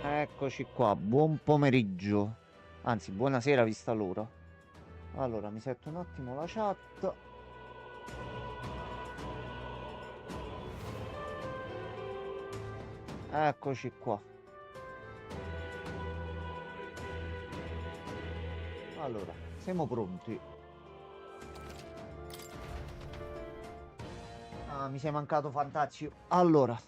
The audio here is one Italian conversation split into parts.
Eccoci qua, buon pomeriggio. Anzi, buonasera vista l'ora. Allora, mi setto un attimo la chat. Eccoci qua. Allora, siamo pronti. Ah, mi sei mancato Fantazio. Allora,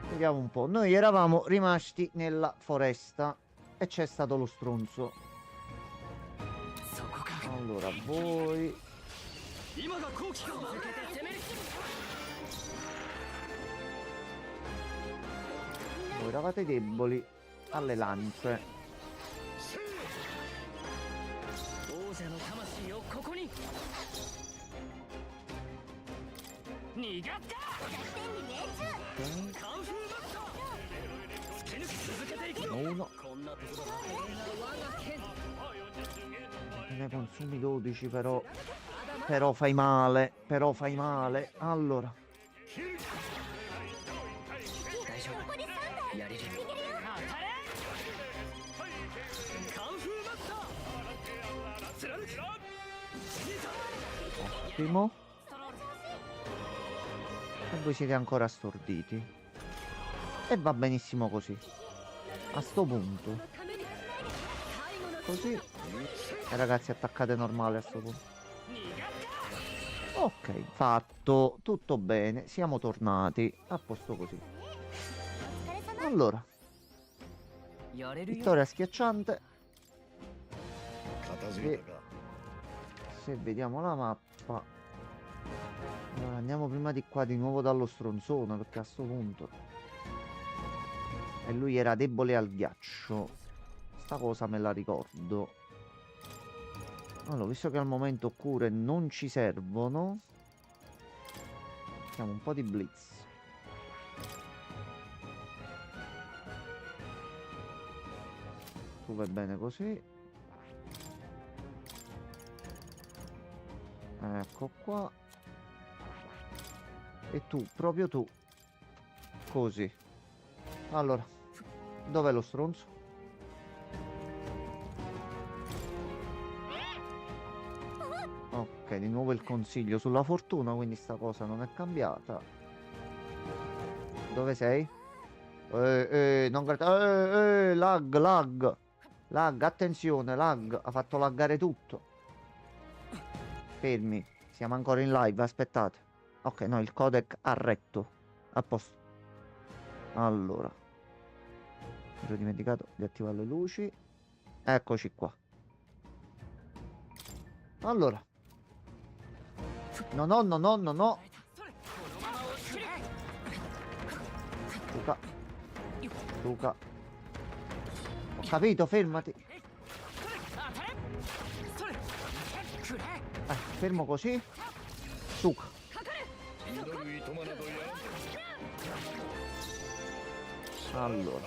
vediamo un po'. Noi eravamo rimasti nella foresta e c'è stato lo stronzo. Allora, voi eravate deboli alle lance. Uno. Ne consumi 12 però. Però fai male. Però fai male. Allora. Ottimo. E voi siete ancora storditi. E va benissimo così. A sto punto. Così. E ragazzi, attaccate normale a sto punto. Ok, fatto. Tutto bene. Siamo tornati. A posto così. Allora. Vittoria schiacciante. Se vediamo la mappa. Allora, andiamo prima di qua di nuovo dallo stronzone, perché a sto punto. E lui era debole al ghiaccio. Sta cosa me la ricordo. Allora, visto che al momento cure non ci servono, facciamo un po' di blitz. Tu vai bene così. Ecco qua. E tu, proprio tu. Così. Allora, dov'è lo stronzo? Ok, di nuovo il consiglio sulla fortuna, quindi sta cosa non è cambiata. Dove sei? Non guarda. Lag. Lag, attenzione, lag. Ha fatto laggare tutto. Fermi, siamo ancora in live, aspettate. Ok, no, il codec ha retto. A posto. Allora. Mi ero dimenticato di attivare le luci. Eccoci qua. Allora. No. Luca. Ho capito, fermati. Fermo così. Luca. Allora.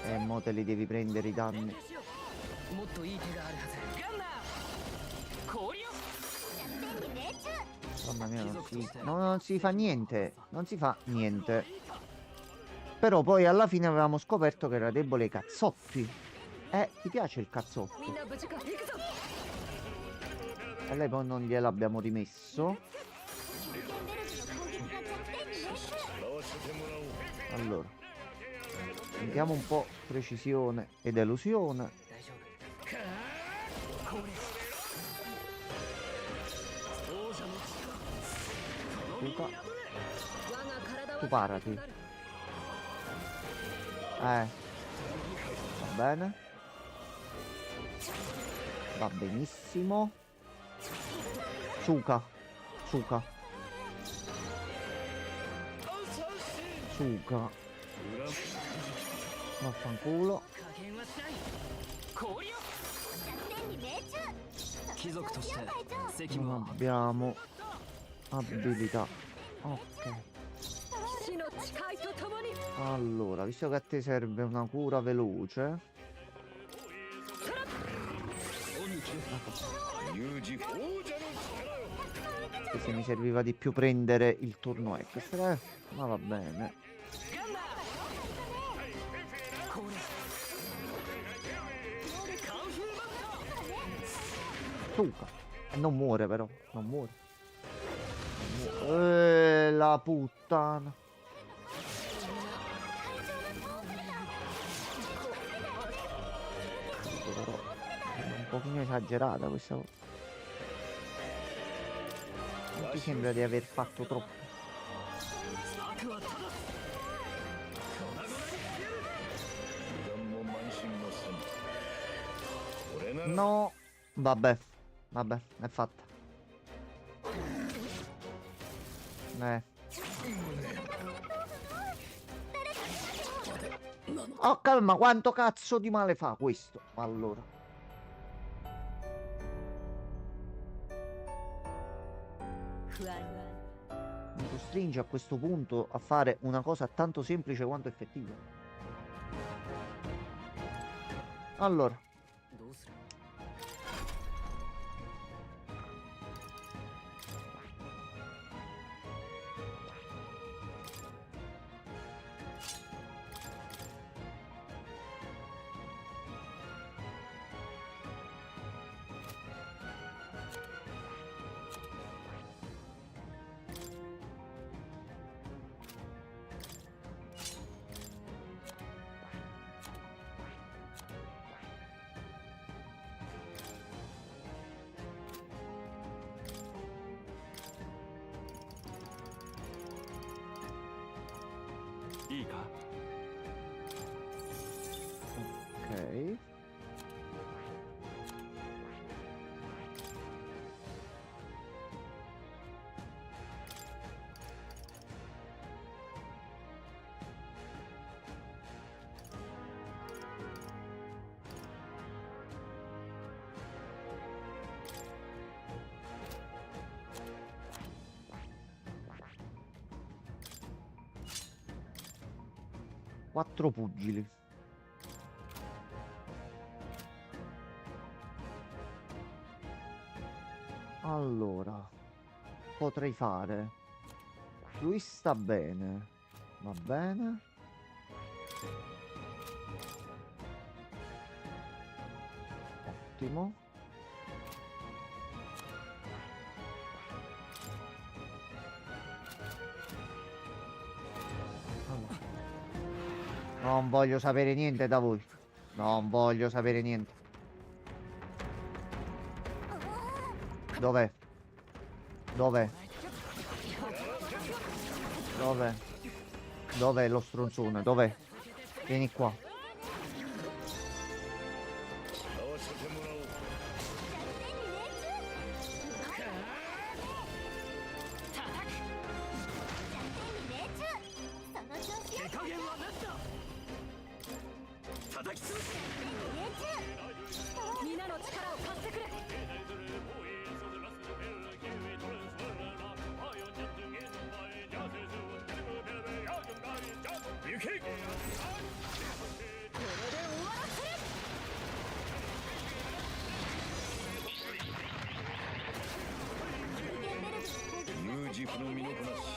E mo te li devi prendere i danni. Mamma mia, non si fa niente. Non si fa niente. Però poi alla fine avevamo scoperto che era debole ai cazzotti. Ti piace il cazzotto? E lei poi non gliel'abbiamo rimesso. Allora. Vediamo un po' precisione ed elusione. Tu parati. Va bene. Va benissimo. Suca. Vaffanculo. Non abbiamo abilità. Ok. Allora, visto che a te serve una cura veloce. Che se mi serviva di più prendere il turno extra, ma va bene. bazooka. E non muore però, non muore. La puttana. Però è un pochino esagerata questa cosa. Non ti sembra di aver fatto troppo? No, vabbè, vabbè, è fatta. Oh, calma, quanto cazzo di male fa questo? Allora. Mi costringe a questo punto a fare una cosa tanto semplice quanto effettiva. Allora. Ok. Quattro pugili. Allora, potrei fare. Lui sta bene. Va bene. Ottimo. Allora. Non voglio sapere niente da voi. Non voglio sapere niente. Dov'è? Dov'è? Dov'è? Dov'è lo stronzone? Dov'è? Vieni qua.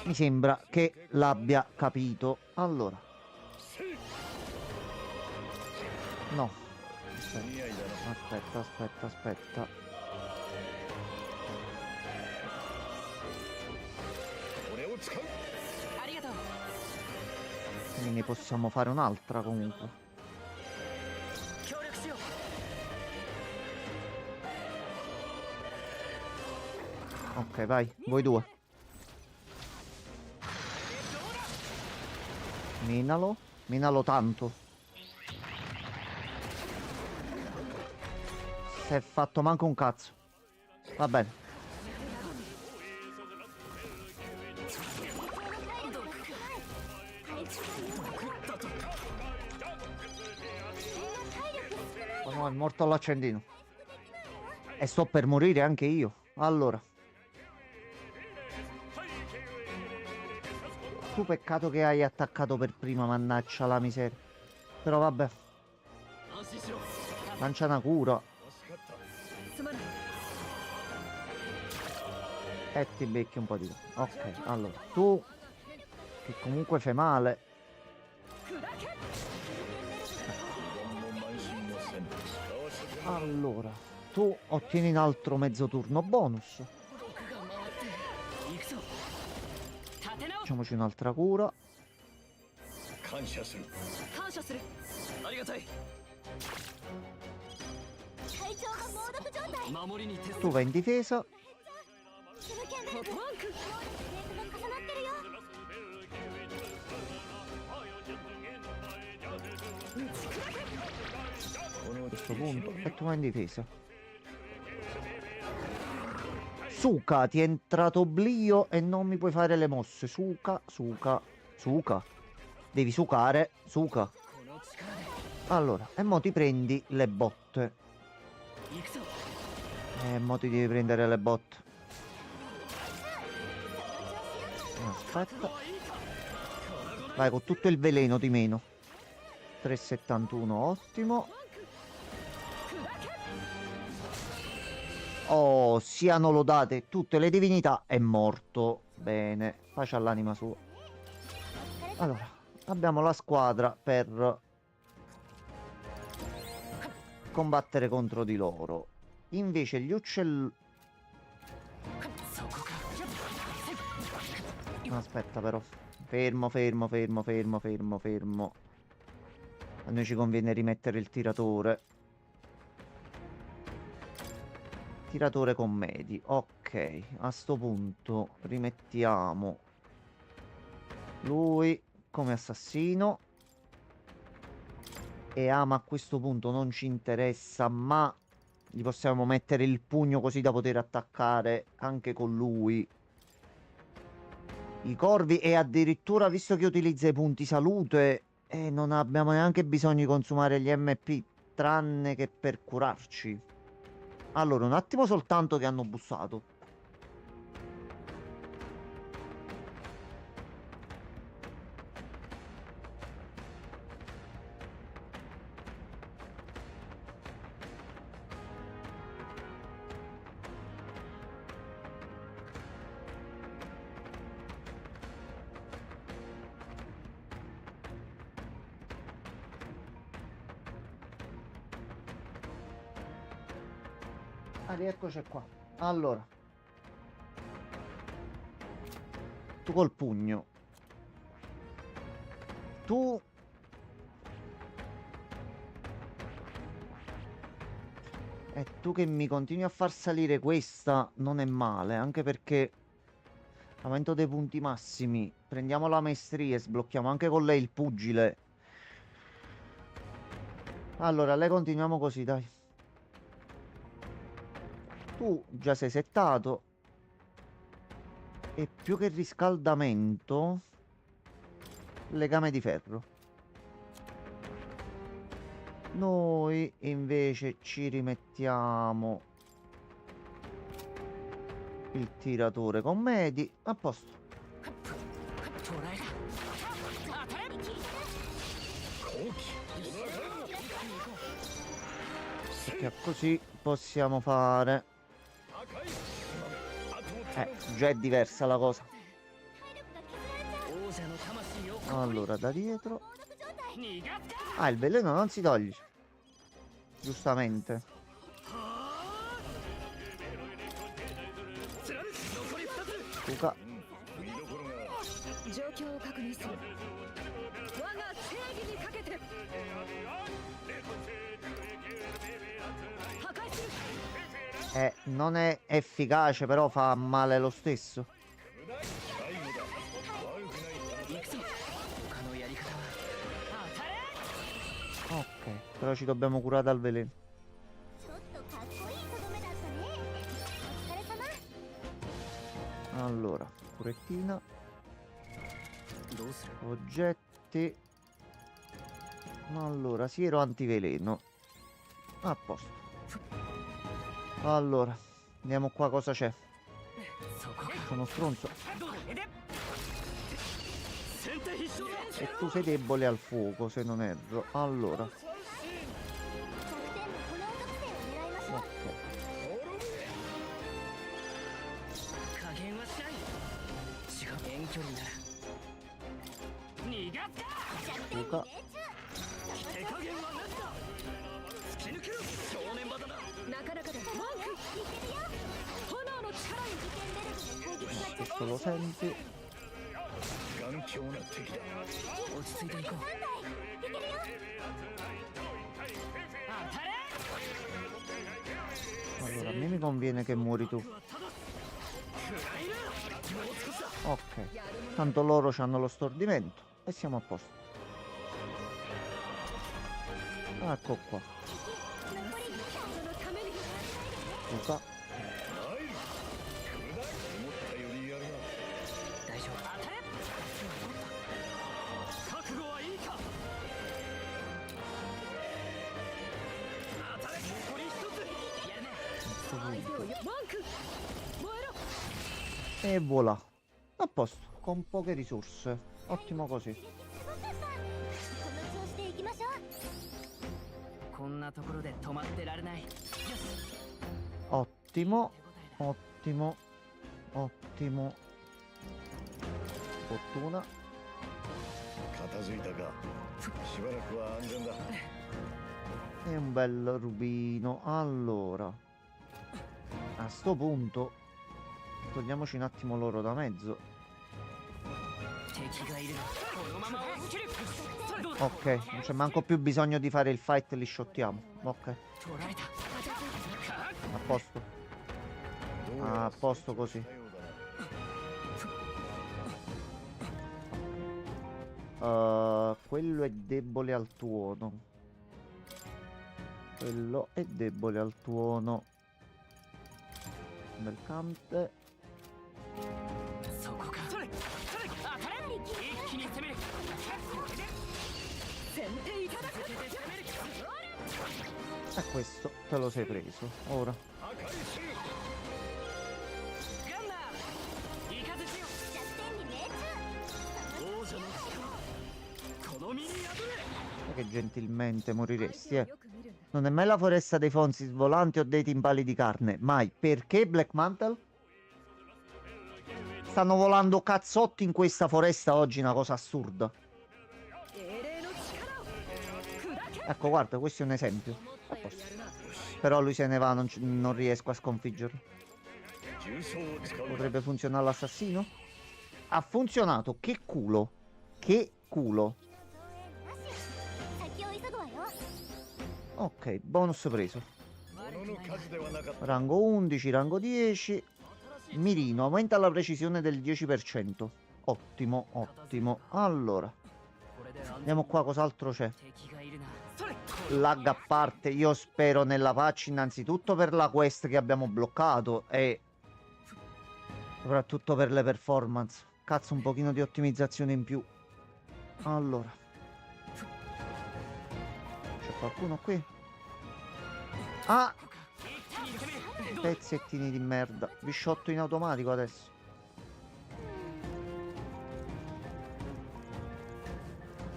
Mi sembra che l'abbia capito. Allora. No. Aspetta. Quindi ne possiamo fare un'altra comunque. Ok, vai, voi due. Minalo tanto. Si è fatto manco un cazzo. Va bene. Oh no, è morto all'accendino. E sto per morire anche io. Allora. Tu peccato che hai attaccato per prima, mannaggia la miseria. Però vabbè. Lancia una cura. E ti becchi un po' di... Ok, allora. Tu, che comunque fai male. Allora. tu ottieni un altro mezzo turno bonus. Facciamoci un'altra cura. Tu vai in difesa. A questo punto e tu vai in difesa. Suka, ti è entrato oblio e non mi puoi fare le mosse. Suka. Devi sucare. Suka. Allora, e mo ti prendi le botte. E mo ti devi prendere le botte. Aspetta. Vai con tutto il veleno di meno. 3,71, ottimo. Oh, siano lodate tutte le divinità. È morto. Bene, pace all'anima sua. Allora, abbiamo la squadra per combattere contro di loro. Invece gli uccelli... Aspetta però. Fermo. A noi ci conviene rimettere il tiratore. Tiratore con medi. Ok, a sto punto rimettiamo lui come assassino. E Ama a questo punto non ci interessa, ma gli possiamo mettere il pugno così da poter attaccare anche con lui i corvi. E addirittura, visto che utilizza i punti salute, non abbiamo neanche bisogno di consumare gli MP, tranne che per curarci. Allora, un attimo soltanto che hanno bussato. Ah, rieccoci qua. Allora, tu col pugno. Tu... E tu che mi continui a far salire questa non è male, anche perché aumento dei punti massimi. Prendiamo la maestria e sblocchiamo anche con lei il pugile. Allora, lei continuiamo così, dai. Tu già sei settato. E più che riscaldamento, legame di ferro. Noi invece ci rimettiamo il tiratore con medi. A posto. Perché così possiamo fare... già è diversa la cosa. Allora, da dietro. Ah, il veleno non si toglie. Giustamente. Suka. Non è efficace, però fa male lo stesso. Ok, però ci dobbiamo curare dal veleno. Allora, curettina. Oggetti. Allora, siero antiveleno. A posto. Allora, andiamo qua, cosa c'è? Sono stronzo. E tu sei debole al fuoco, se non erro. Allora. Ok. Suka. Questo lo senti. Allora, a me mi conviene che muori tu. Ok. Tanto loro hanno lo stordimento e siamo a posto. Ecco qua. Scusa. E voilà. A posto, con poche risorse. Ottimo così. Ottimo. Ottimo. Ottimo. Fortuna. E un bel rubino. Allora, a sto punto togliamoci un attimo loro da mezzo. Ok, non c'è manco più bisogno di fare il fight, li shottiamo. Ok. A posto. A posto così. Quello è debole al tuono. Quello è debole al tuono. Bel cante. E questo te lo sei preso. Ora. E che gentilmente moriresti, eh. Non è mai la foresta dei fonzi svolanti o dei timpali di carne. Mai. Perché Black Mantle? Stanno volando cazzotti in questa foresta oggi, una cosa assurda. Ecco, guarda, questo è un esempio. A posto. Però lui se ne va, non riesco a sconfiggerlo. Potrebbe funzionare l'assassino? Ha funzionato, che culo. Che culo. Ok, bonus preso. Rango 11, rango 10. Mirino, aumenta la precisione del 10%. Ottimo, ottimo. Allora, andiamo qua, cos'altro c'è? Lag a parte, io spero nella patch innanzitutto per la quest che abbiamo bloccato e soprattutto per le performance. Cazzo, un pochino di ottimizzazione in più. Allora, c'è qualcuno qui? Ah! Pezzettini di merda. Vi shotto in automatico adesso.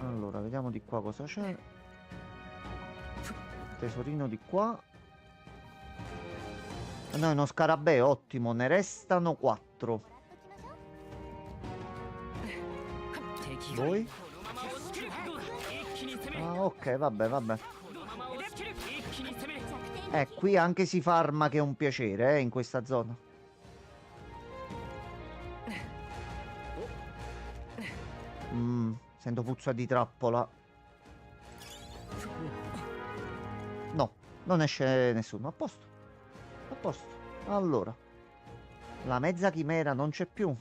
Allora, vediamo di qua cosa c'è. Tesorino di qua. No, è uno scarabeo, ottimo. Ne restano 4. Voi? Ah, ok, vabbè, vabbè. Qui anche si farma, che è un piacere, in questa zona. Sento puzza di trappola. No, non esce nessuno. A posto. A posto. Allora, la mezza chimera non c'è più.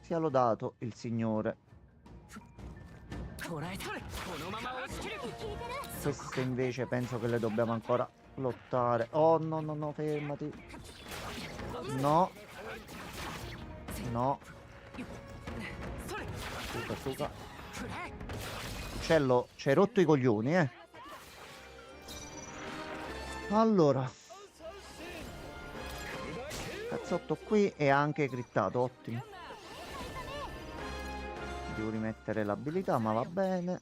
Sia lodato il Signore. Queste invece penso che le dobbiamo ancora lottare. Oh, no, no, no, fermati. No. No. Suca, suca. Uccello, ci hai rotto i coglioni, eh. Allora. Cazzotto qui e anche crittato, ottimo. Devo rimettere l'abilità, ma va bene.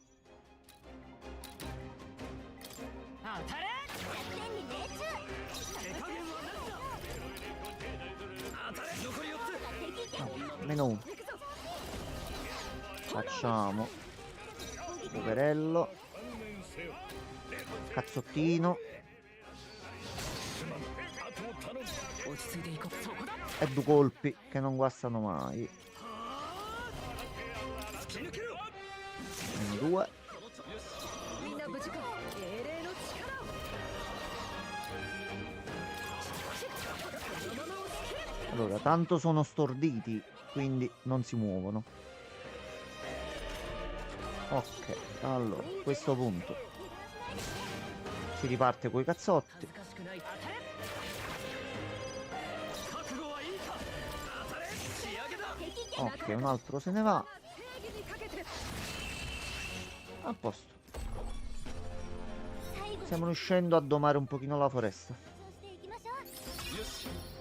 Meno 1. Facciamo. Poverello. Cazzottino. E due colpi che non guastano mai. Meno 2. Allora, tanto sono storditi, quindi non si muovono. Ok, allora, a questo punto si riparte coi cazzotti. Ok, un altro se ne va. A posto. Stiamo riuscendo a domare un pochino la foresta.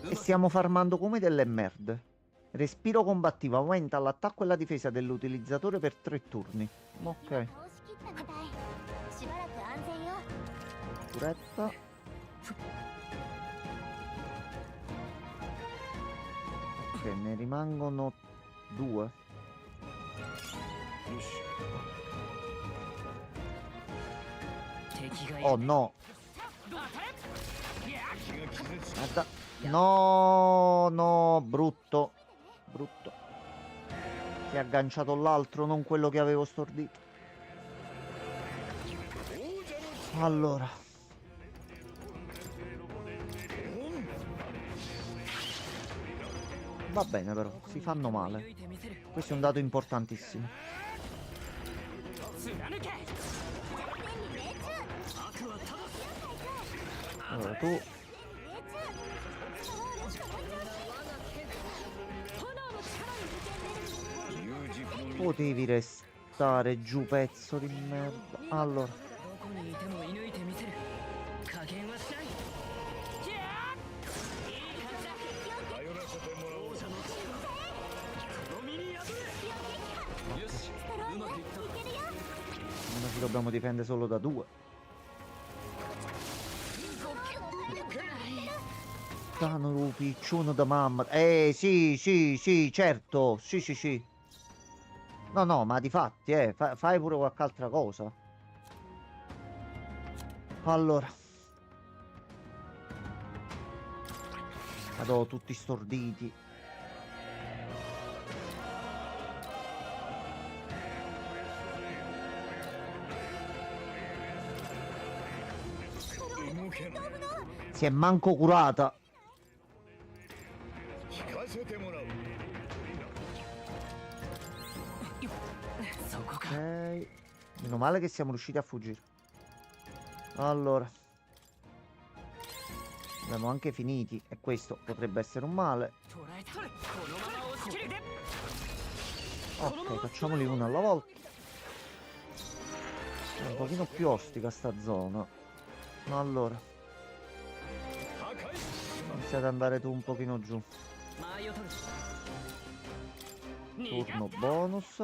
E stiamo farmando come delle merde. Respiro combattivo aumenta l'attacco e la difesa dell'utilizzatore per 3 turni. Ok. Puretta. Ok, ne rimangono 2. Oh no. Guarda. No, no, brutto. Brutto. Si è agganciato l'altro, non quello che avevo stordito. Allora. Va bene però, si fanno male. Questo è un dato importantissimo. Allora tu potevi restare giù, pezzo di merda. Allora ora ci dobbiamo difendere solo da 2. Cano piccione da mamma. Sì, sì, sì, certo. Sì, sì, sì. No, no, ma di fatti, fai pure qualche altra cosa. Allora. Madò, tutti storditi. Si è manco curata. Ok. Meno male che siamo riusciti a fuggire. Allora. Abbiamo anche finiti. E questo potrebbe essere un male. Ok, facciamoli uno alla volta. È un pochino più ostica sta zona. Allora. Iniziate ad andare tu un pochino giù. Turno bonus.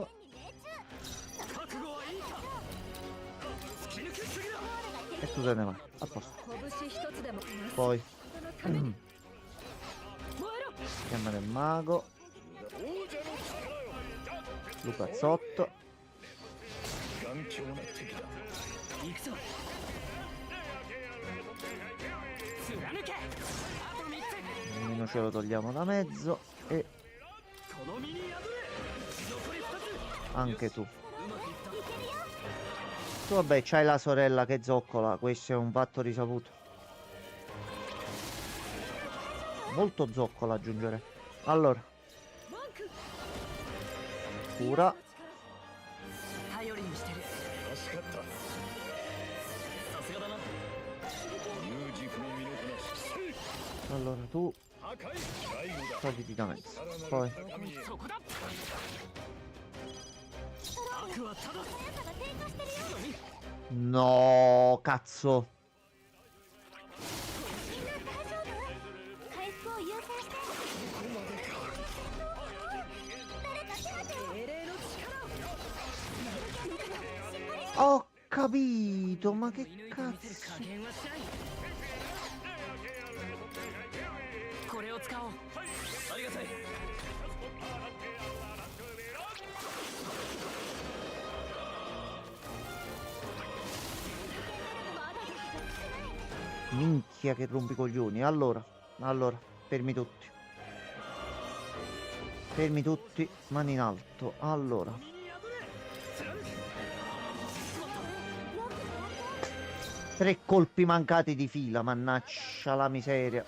E tu te ne vai. A posto. Poi chiamare il mago. Lucazzotto. Almeno ce lo togliamo da mezzo. E anche tu. Tu vabbè c'hai la sorella che zoccola. Questo è un fatto risaputo. Molto zoccola aggiungere. Allora. Cura. Allora tu togliti da mezzo. Poi no, cazzo. Ho capito, ma che cazzo. Minchia che rompicoglioni. Allora, fermi tutti. Fermi tutti, mani in alto. Allora. 3 colpi mancati di fila, mannaggia la miseria.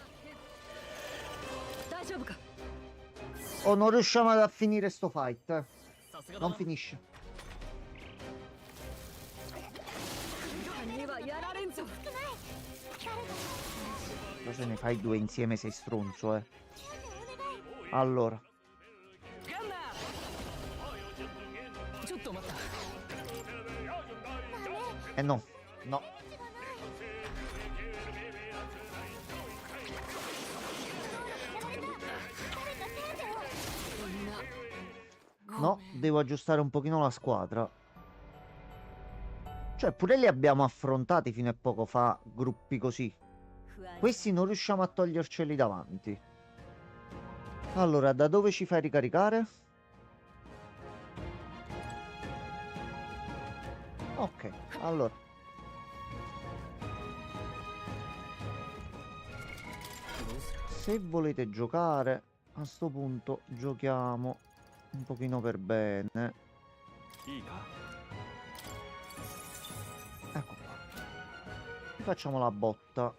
Oh, non riusciamo a finire sto fight, eh. Non finisce. Ma se ne fai 2 insieme sei stronzo, eh. Allora. No, no. No, devo aggiustare un pochino la squadra. Cioè, pure li abbiamo affrontati fino a poco fa, gruppi così. Questi non riusciamo a toglierceli davanti. Allora, da dove ci fai ricaricare? Ok, allora. Se volete giocare, a sto punto giochiamo un pochino per bene. Ecco qua. Facciamo la botta.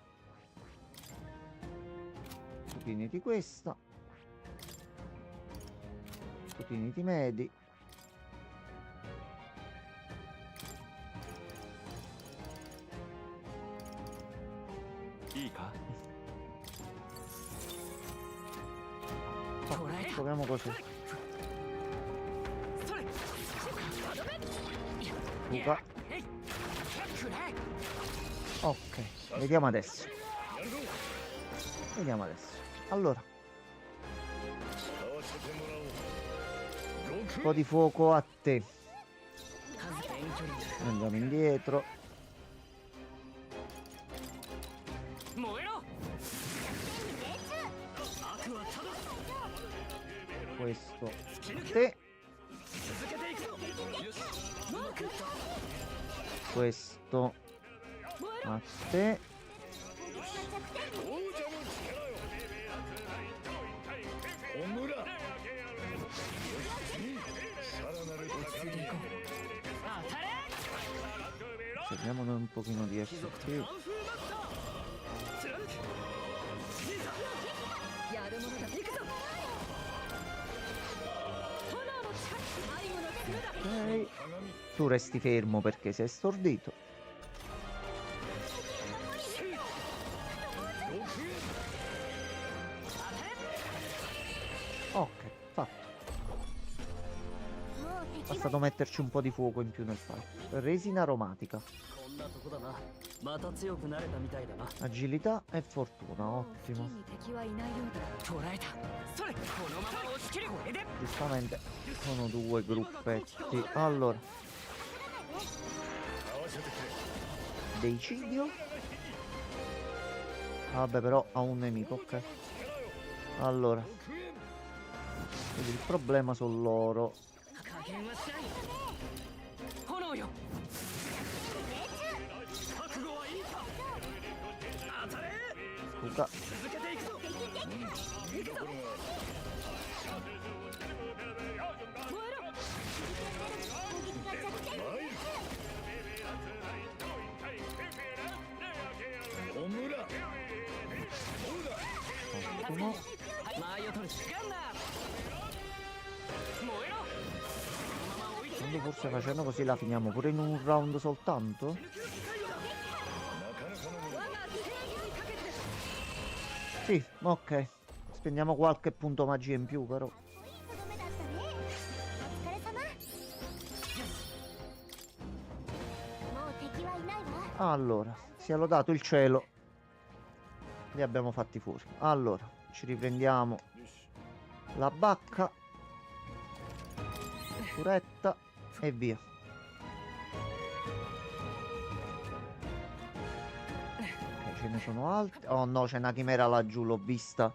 Scutini di questa. Scutini di medi. Proviamo così. Luca. Ok, vediamo adesso. Vediamo adesso. Allora. Un po' di fuoco a te. Andiamo indietro. Questo a te. Questo a te. Cerchiamo un pochino di SP. Ok. Tu resti fermo perché sei stordito. Ok, fatto. Bastato metterci un po' di fuoco in più nel fight. Resina aromatica. Agilità e fortuna, ottimo. Giustamente sono 2 gruppetti. Allora. Deicidio. Vabbè, però ha un nemico, ok. Allora. Quindi il problema sono loro. Luca. Uno. Quindi forse facendo così la finiamo pure in un round soltanto? Sì, ok. Spendiamo qualche punto magia in più però. Allora, sia lodato il cielo. Li abbiamo fatti fuori. Allora, ci riprendiamo la bacca. Curetta e via. Ok, ce ne sono altri. Oh no, c'è una chimera laggiù, l'ho vista.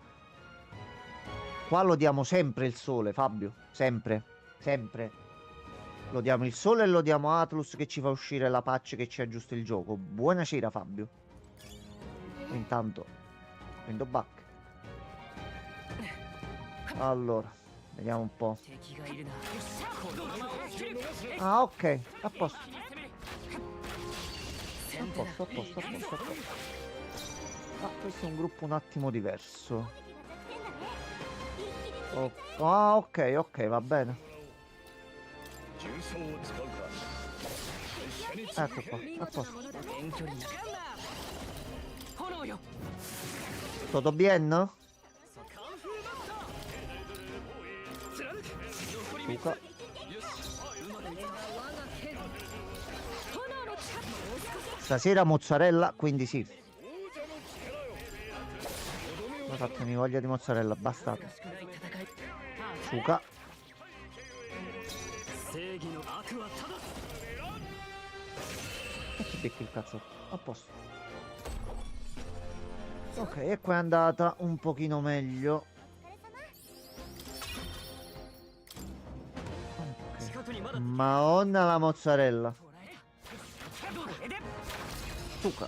Qua lo diamo sempre il sole, Fabio. Sempre, sempre. Lo diamo il sole e lo diamo Atlus che ci fa uscire la patch che ci aggiusta il gioco. Buonasera, Fabio. Intanto prendo back. Allora, vediamo un po'. Ah, ok, a posto. A posto, a posto, a posto, a posto. Ah, questo è un gruppo un attimo diverso. Ah, ok, ok, va bene. Ecco qua, a posto. Todo bien? Suka. Stasera mozzarella, quindi sì. Fatemi voglia di mozzarella, bastardo. Suka. E ci becchi il cazzotto. A posto. Ok, e qua è andata un pochino meglio. Okay. Madonna la mozzarella. Suka.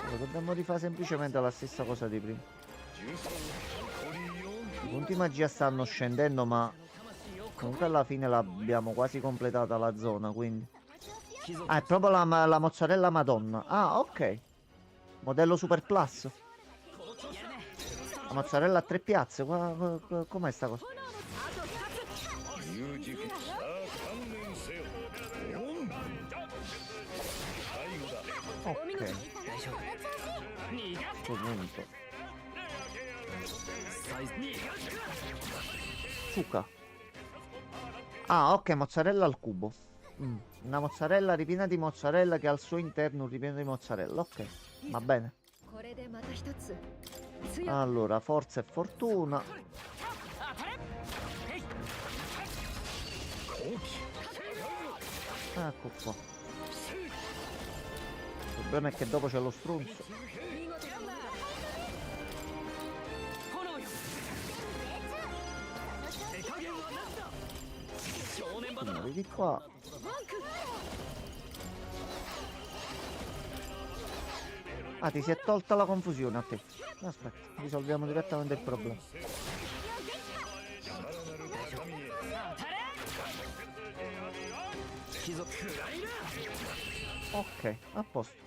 Allora, dobbiamo rifare semplicemente la stessa cosa di prima. I punti magia stanno scendendo, ma comunque alla fine l'abbiamo quasi completata la zona, quindi. Ah, è proprio la mozzarella Madonna. Ah, ok. Modello Super Plus. La mozzarella a 3 piazze. Com'è sta cosa? Ok. Punto. Suka. Ah, ok, mozzarella al cubo. Una mozzarella ripiena di mozzarella che ha al suo interno un ripieno di mozzarella. Ok, va bene. Allora, forza e fortuna. Ecco qua. Il problema è che dopo c'è lo strunzo. Quindi di qua. Ah, ti si è tolta la confusione a te. Aspetta, risolviamo direttamente il problema. Ok, a posto.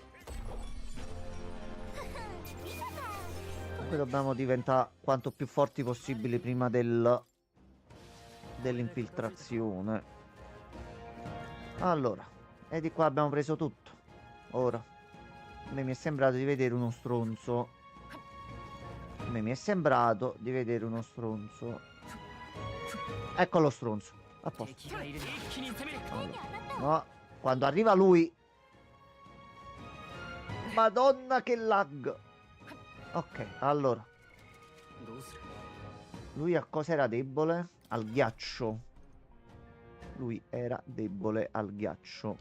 Poi dobbiamo diventare quanto più forti possibili prima dell'infiltrazione. Allora, e di qua abbiamo preso tutto. Ora, a me mi è sembrato di vedere uno stronzo. A me mi è sembrato di vedere uno stronzo. Ecco lo stronzo. A posto. Allora, no, quando arriva lui. Madonna che lag. Ok, allora. Lui a cosa era debole? Al ghiaccio. Lui era debole al ghiaccio.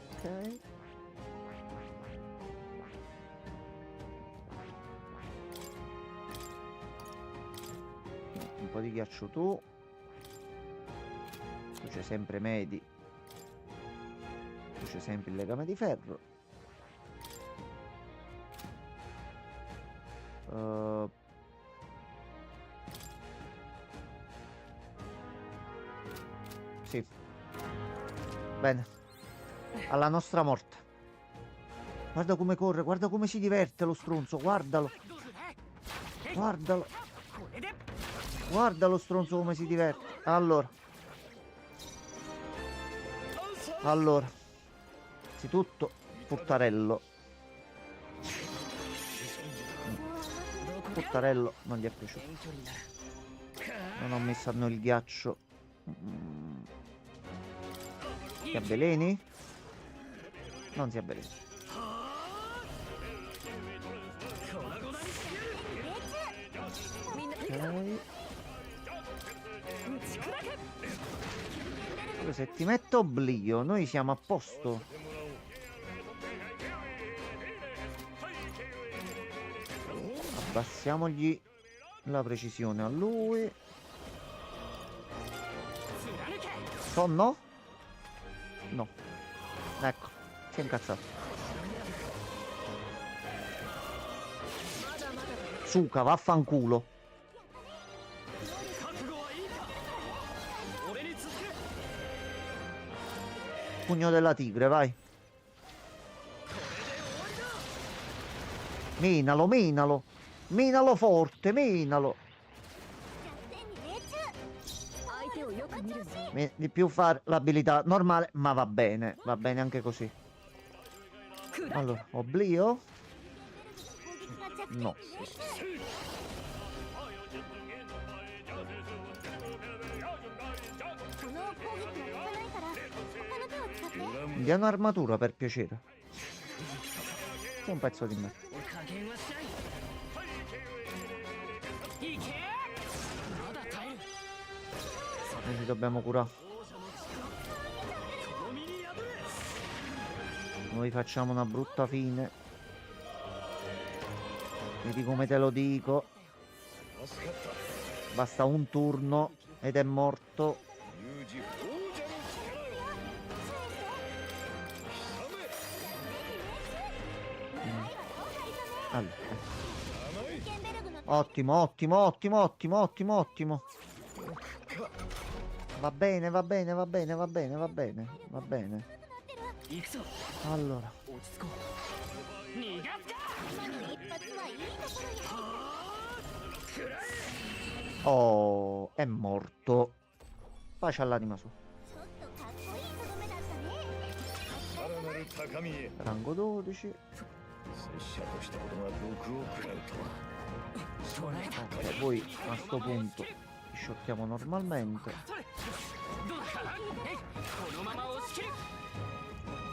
Ok. Un po' di ghiaccio tu. Tu c'è sempre Medi. Tu c'è sempre il legame di ferro. Sì. Bene. Alla nostra morte. Guarda come corre, guarda come si diverte lo stronzo, guardalo. Guardalo. Guarda lo stronzo come si diverte. Allora. Innanzitutto, Furtarello. Furtarello non gli è piaciuto. Non ho messo a noi il ghiaccio. Ti avveleni? Non si avveleni. Ok. Se ti metto oblio, noi siamo a posto. Abbassiamogli la precisione a lui. So no? No. Ecco, si è incazzato. Suka, vaffanculo. Pugno della tigre, vai. Menalo, menalo. Menalo forte, menalo. Di più fare l'abilità normale, ma va bene anche così. Allora, oblio? No. Diano armatura per piacere. C'è un pezzo di me. Noi ci dobbiamo curare. Noi facciamo una brutta fine. Vedi come te lo dico. Basta un turno ed è morto. Allora. Ottimo, ottimo, ottimo, ottimo, ottimo, ottimo. Va bene, va bene, va bene, va bene, va bene, va bene. Allora. Oh, è morto. Pace all'anima sua. Rango 12. Ok, voi a sto punto vi shottiamo normalmente.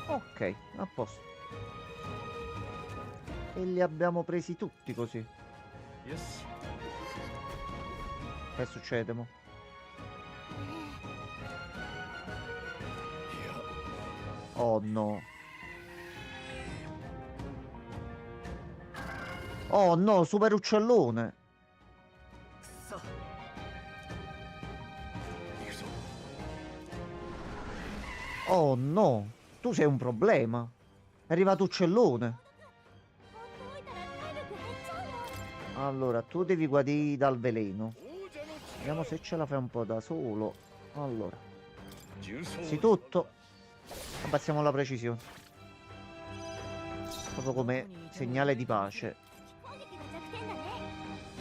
Ok, a posto. E li abbiamo presi tutti così. Che succede mo? Oh no. Oh no, super uccellone. Oh no, tu sei un problema. È arrivato uccellone. Allora, tu devi guarire dal veleno. Vediamo se ce la fai un po' da solo. Allora. Sì, tutto. Abbazziamo la precisione. Proprio come segnale di pace.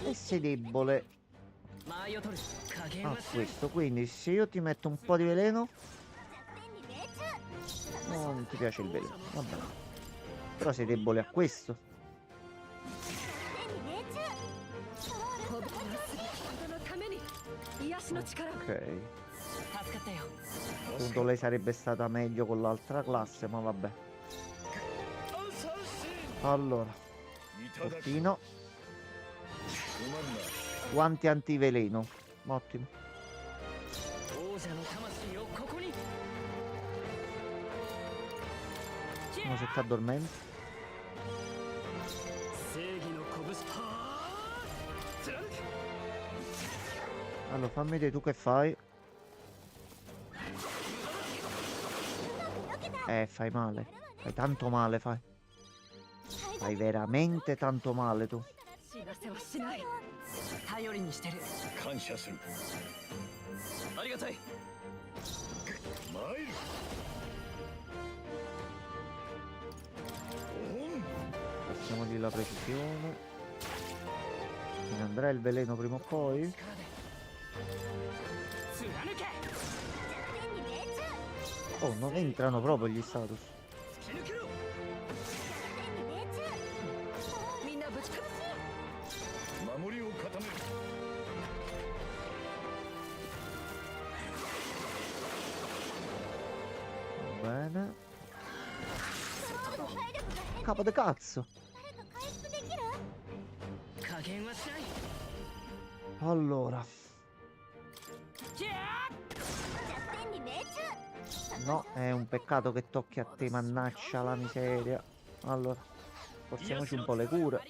E sei debole a questo. Quindi se io ti metto un po' di veleno. Non ti piace il veleno. Vabbè. Però sei debole a questo. Ok. Appunto lei sarebbe stata meglio con l'altra classe, ma vabbè. Allora, bottino. Guanti antiveleno. Ottimo. Come se ti addormenti. Allora fammi vedere tu che fai. Fai male. Fai tanto male, fai. Fai veramente tanto male tu. Passiamogli la precisione. Se ne andrà il veleno prima o poi. Oh, non entrano proprio gli status. Bene. Capo de cazzo. Allora. No, è un peccato che tocchi a te, mannaggia la miseria. Allora, forziamoci un po' le cure.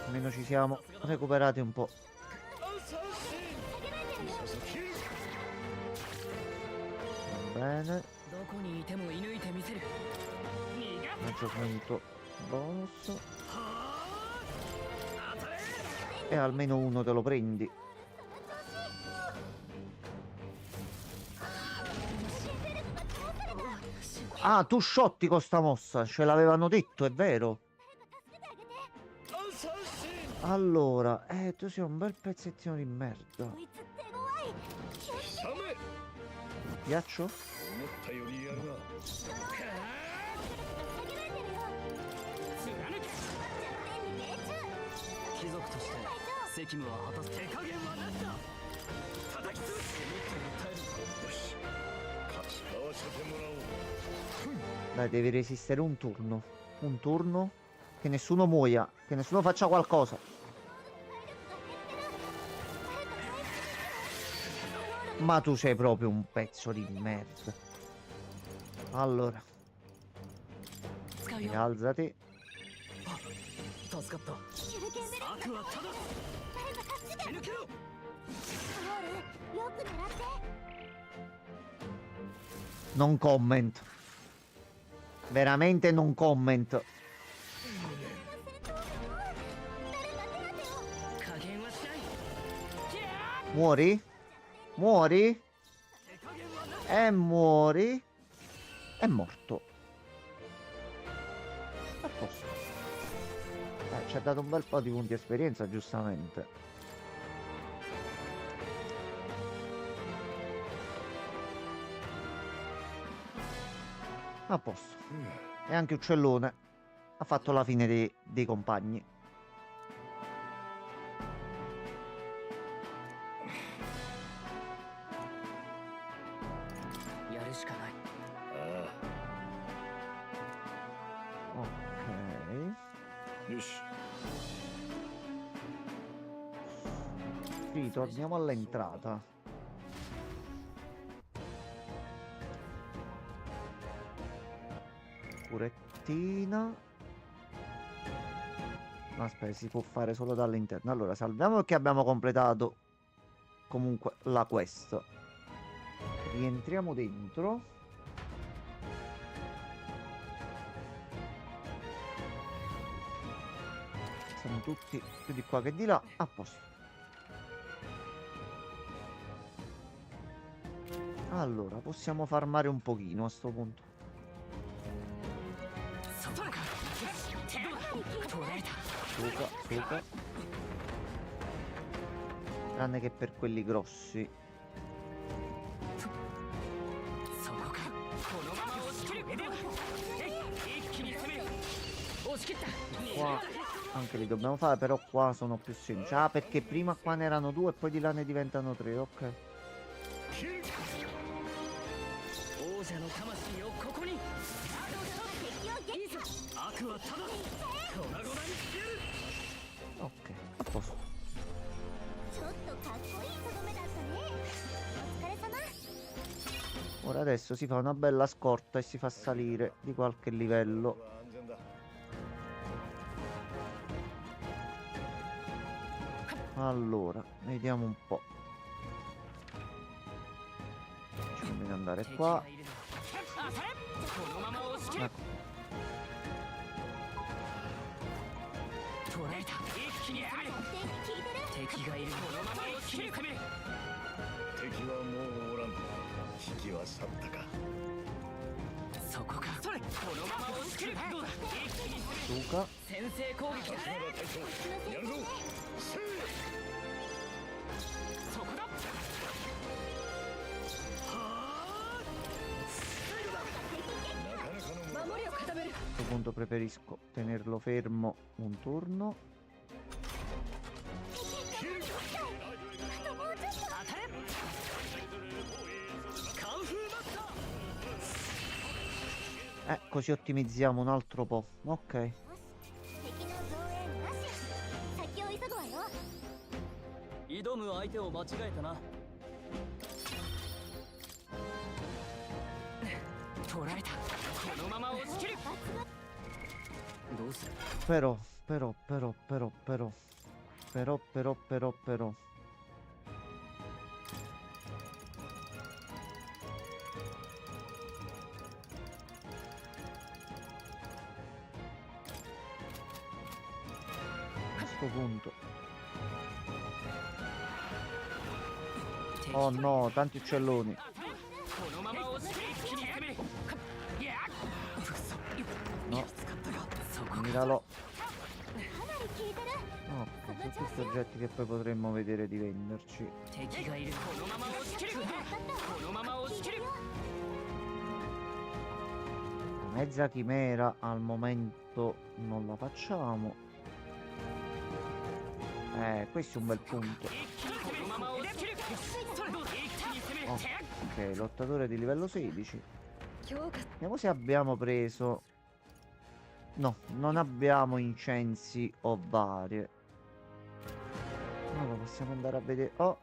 Almeno ci siamo recuperati un po'. Va bene. Aggiornamento bonus. E almeno uno te lo prendi. Ah, tu shotti con sta mossa. Ce l'avevano detto, è vero. Allora, tu sei un bel pezzettino di merda. Mi piaccio? Dai, devi resistere un turno. Un turno. Che nessuno muoia. Che nessuno faccia qualcosa. Ma tu sei proprio un pezzo di merda. Allora. Alzati. Non comment. Veramente non comment. Muori? Muori? E muori? È morto. A posto. Ci ha dato un bel po' di punti esperienza, giustamente. A posto. E anche Uccellone ha fatto la fine dei compagni. Ok. Sì, torniamo all'entrata. Curettina. Aspetta, si può fare solo dall'interno. Allora, salviamo che abbiamo completato comunque la quest. Rientriamo dentro. Siamo tutti più di qua che di là. A posto. Allora, possiamo farmare un pochino a sto punto. Suca. Tranne che per quelli grossi. Qua anche li dobbiamo fare, però qua sono più semplici. Ah, perché prima qua ne erano due e poi di là ne diventano tre, ok. Ok, a posto. Ora adesso si fa una bella scorta e si fa salire di qualche livello. Allora, vediamo un po'. Ci conviene andare qua. Ecco. Suca. A questo punto preferisco tenerlo fermo un turno. Così ottimizziamo un altro po'. Ok. Però Però. A questo punto. Oh no, tanti uccelloni. このまま押して一気に攻めるいや No, そこ miralo. かなり効いてる。 Ok, sono tutti oggetti che poi potremmo vedere di venderci. 敵がいるこのまま押し切るこのまま押し切る La mezza chimera al momento non la facciamo. Questo è un bel punto. 一気にこのまま押し切るそれどうだ一気に攻める Ok, lottatore di livello 16. 強化 Vediamo se abbiamo preso. No, non abbiamo incensi o varie. Allora possiamo andare a vedere. Oh,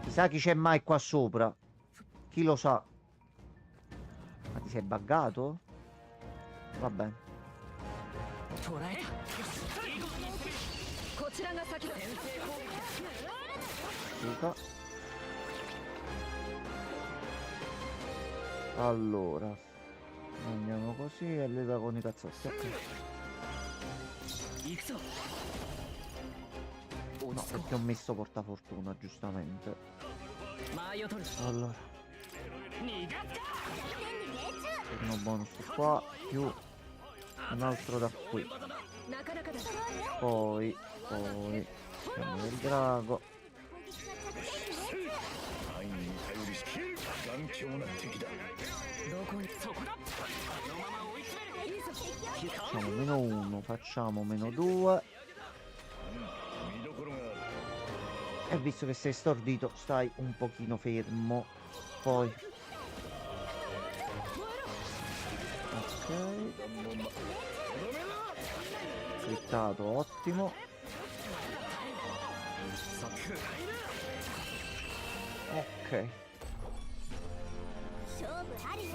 chissà chi c'è mai qua sopra. Chi lo sa? Ma ti sei buggato? Va bene. 捉えたこちらが先だ。先制攻 Luca. Allora andiamo così e le va con i cazzotti. Ok. 行くぞ No, perché ho messo portafortuna, giustamente. 間合いを取る Allora, 逃がすか uno bonus qua, più un altro da qui. なかなかだ。 Poi prendiamo il drago. 範囲に頼りし頑強な敵だ。どこにそこだこのまま追い詰めるいいぞ Facciamo meno 1, facciamo meno 2. 見どころがある。 E visto che sei stordito, stai un pochino fermo. Poi. Ok. Crittato, ottimo. Ok. 勝負ありね。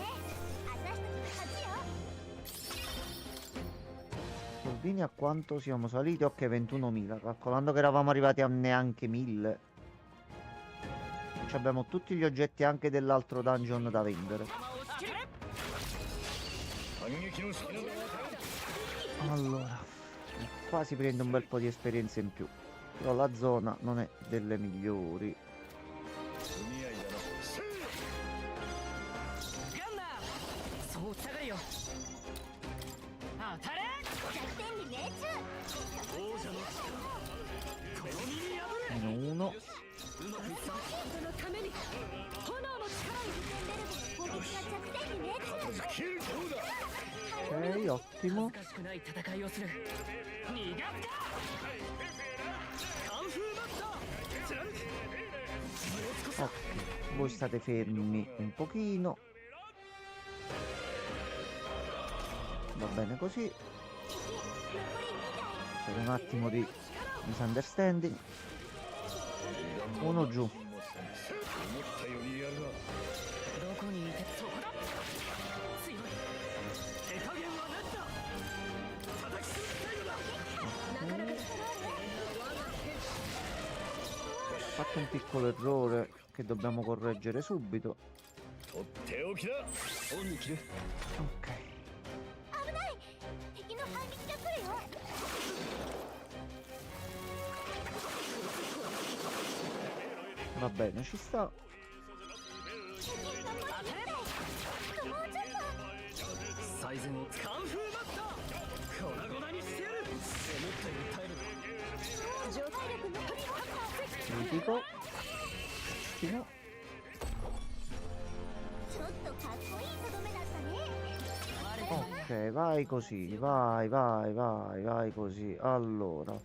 私たちの勝ちよ。 Soldini a quanto siamo saliti? Ok, 21.000. Calcolando che eravamo arrivati a neanche 1.000. Ci abbiamo tutti gli oggetti anche dell'altro dungeon da vendere. 反撃の隙間が Allora, qua si prende un bel po' di esperienza in più. Però la zona non è delle migliori. 不似合いだな。ガンナーそう下がるよ当たれ弱点に命中。王者のこの身に破れ Meno 1. うまくいったそのために炎の力をデルブの攻撃が弱点に命中。スキルどうだ。 Ok, ottimo. 恥ずかしくない戦いをする逃がすかカンフーマスター貫く Ok, voi state fermi un pochino. Va bene così. C'è un attimo di misunderstanding. Uno giù. 思ったよりやるな。どこにいてそこだ強い手加減はなしだ叩き潰したいのだ Ho fatto un piccolo errore che dobbiamo correggere subito. とっておきだ。オンに切る。 Ok. 危ない。敵の反撃が来るよ。 Va bene, ci sta. もうちょっと。最善をカンフーマスター粉々にしてやる思ったより耐える状態力残ります。 Critico. Ottimo. ちょっとかっこいいとどめだったね。 Ok, vai così. Vai così. Allora.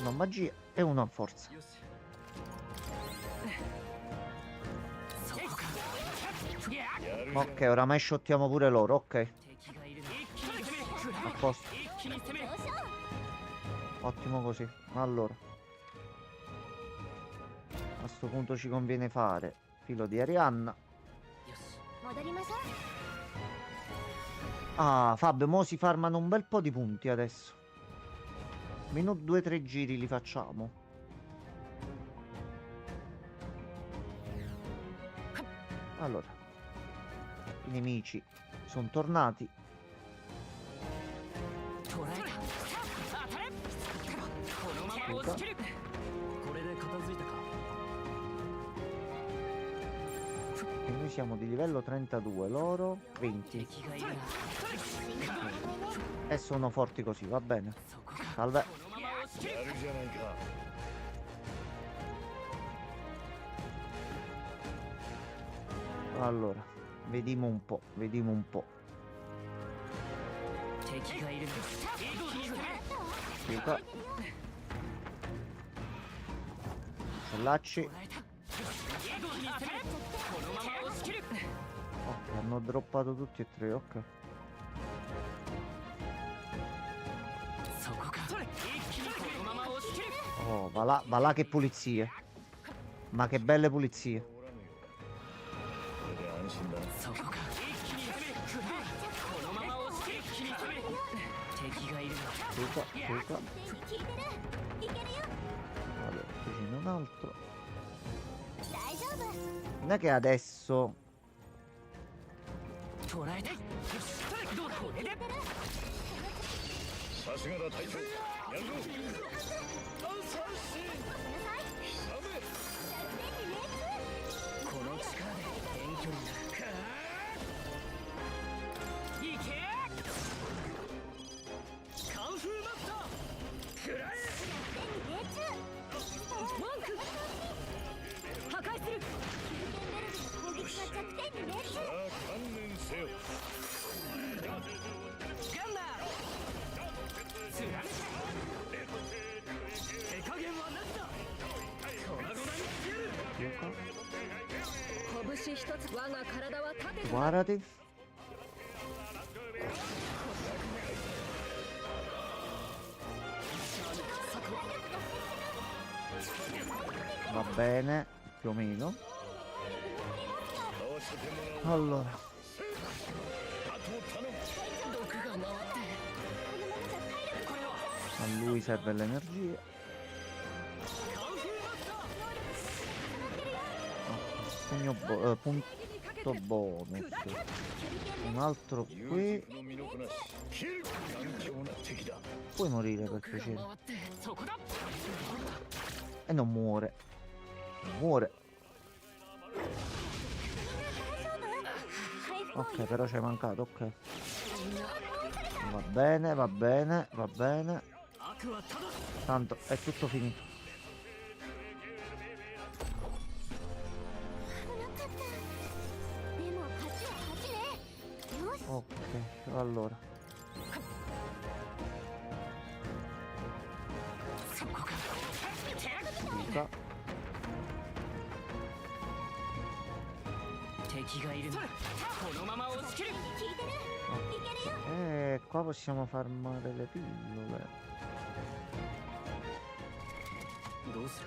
Una magia e una forza. よしそこかいややるじゃん。 Ok, oramai shottiamo pure loro. Ok, 敵がいる一気に攻める a posto. 一気に攻める どうしよう。 Ottimo così. Allora. A sto punto ci conviene fare filo di Arianna. よし戻りましょう。Ah, Fabio, mo si farmano un bel po' di punti adesso. Meno 2-3 giri li facciamo. Allora, i nemici sono tornati. 捉えた当たれこのまま押し切るこれで片付いたか E noi siamo di livello 32, loro 20. 敵がいるな E sono forti così, va bene. そこか Salve. このまま押し切るやるじゃないか。 Allora, vediamo un po', vediamo un po'. 敵がいるな一気に振れ Luca. Cellacci. 捉えた一気に攻めこのまま押し切る Ok, hanno droppato tutti e tre, ok. そこか一気にこのまま押し切る Oh, va là che pulizie. Ma che belle pulizie. おらぬよ。これで安心だな。そこか一気に攻め振れこのまま押し切る一気に攻め敵がいるな Luca, Luca. 効いてるいけるよ Allora, qui ce n'è un altro. 大丈夫 Non è che adesso... 捉えたどうだこれでさすがだ隊長。やるぞ。三振。刻め。この力で遠距離な行けカンフーマスター食らえ文句破壊する攻撃は弱点に命中さあ観念せよ。ガンナー貫け手加減はなしだ粉々にしてやる Luca. 拳一つ我が体は盾と Guardati. Va bene, più o meno. 合わせてもらおう。 Allora, あと頼む。毒が回ってこれは a lui serve l'energia. カンフーマスター Segno punto bonus. Un altro 有 qui. 軸の身のこなし。切る。頑強な敵だ。 Puoi morire per 毒が piacere. 回ってそこだ E non muore. Non muore. Ok, però ci è mancato, ok. Va bene, va bene, va bene. 悪はただ Tanto è tutto finito. 危なかったでも勝ちは勝ちねよし Ok, allora. そこか Luca. 敵がいるなこのまま押し切る効いてるいけるよ E qua possiamo farmare le pillole. どうする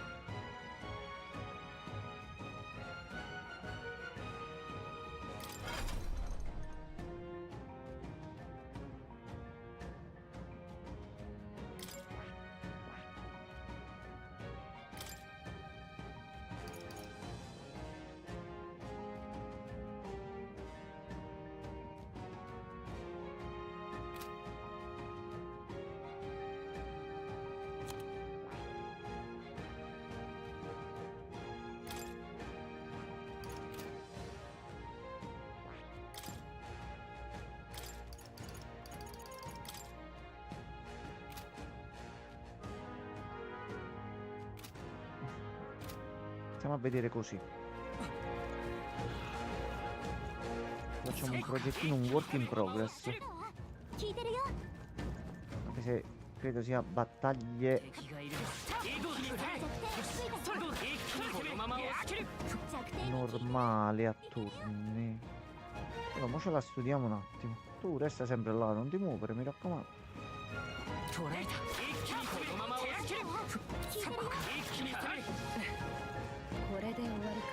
Stiamo a vedere così. Facciamo un progettino, un work in progress. 効いてるよ Anche se credo sia battaglie 敵がいるな一気に攻めそれどうだ一気にこのまま押し切る弱点 normali a turni. Allora, mo ce la studiamo un attimo. Tu resta sempre là, non ti muovere, mi raccomando. 捉えた一気にこのまま押し切るそこか一気に攻めるこれで終わりか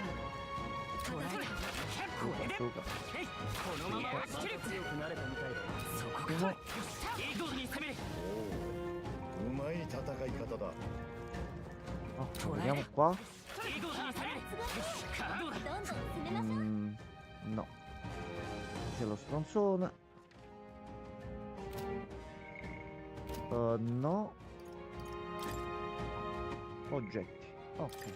捉えたこれで Suga. このまま押し切る強くなれたみたいだそこかもイーゴルに攻めるうまい戦い方だ。 Ah, vediamo qua. イーゴルに攻めるカードだどんどん進めましょう。 No. C'è lo stronzone. No. Oggetti. Ok.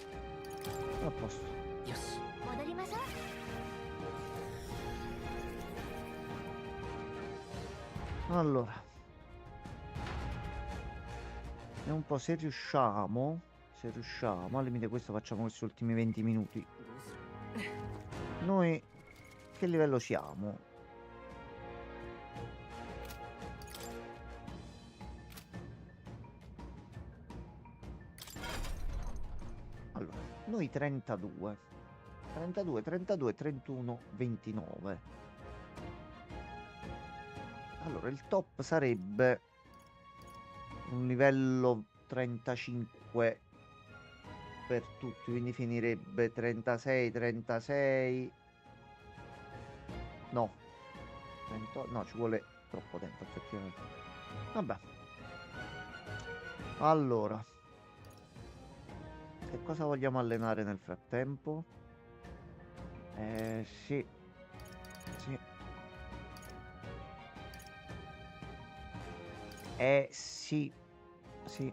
A posto. よし戻りましょう。 Allora. Vediamo un po' se riusciamo. Se riusciamo. Al limite questo facciamo questi ultimi 20 minuti. どうする Noi che livello siamo? Allora, noi 32. 32, 32, 31, 29. Allora, il top sarebbe un livello 35 per tutti, quindi finirebbe 36, 36. No, 30 no, ci vuole troppo tempo effettivamente. Vabbè. Allora, che cosa vogliamo allenare nel frattempo? Sì. Sì. Sì. Sì.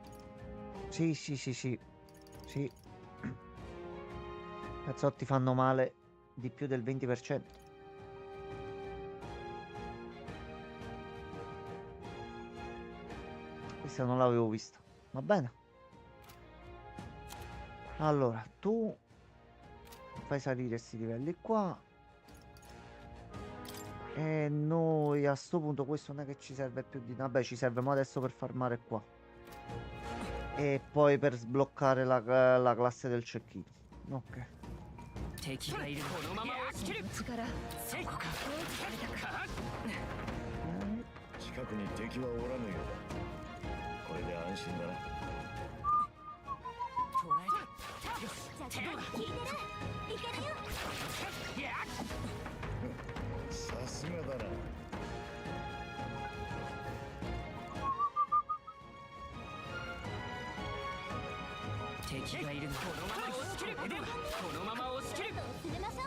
Sì, sì, sì, sì. Sì. Cazzotti fanno male di più del 20%. Questa non l'avevo vista. Va bene. Allora, tu fai salire questi livelli qua. E noi a sto punto questo non è che ci serve più di... Vabbè, ci serve mo adesso per farmare qua. E poi per sbloccare la classe del check-in. Ok. 敵がいるこのまま押し切る力そこか近くに敵はおらぬようだ。これで安心だな。捉えたよしじゃあ効いてる。いけるよ。いやさすがだな。敵がいるこのまま押し切るこのまま押し切るどんどん進めましょう。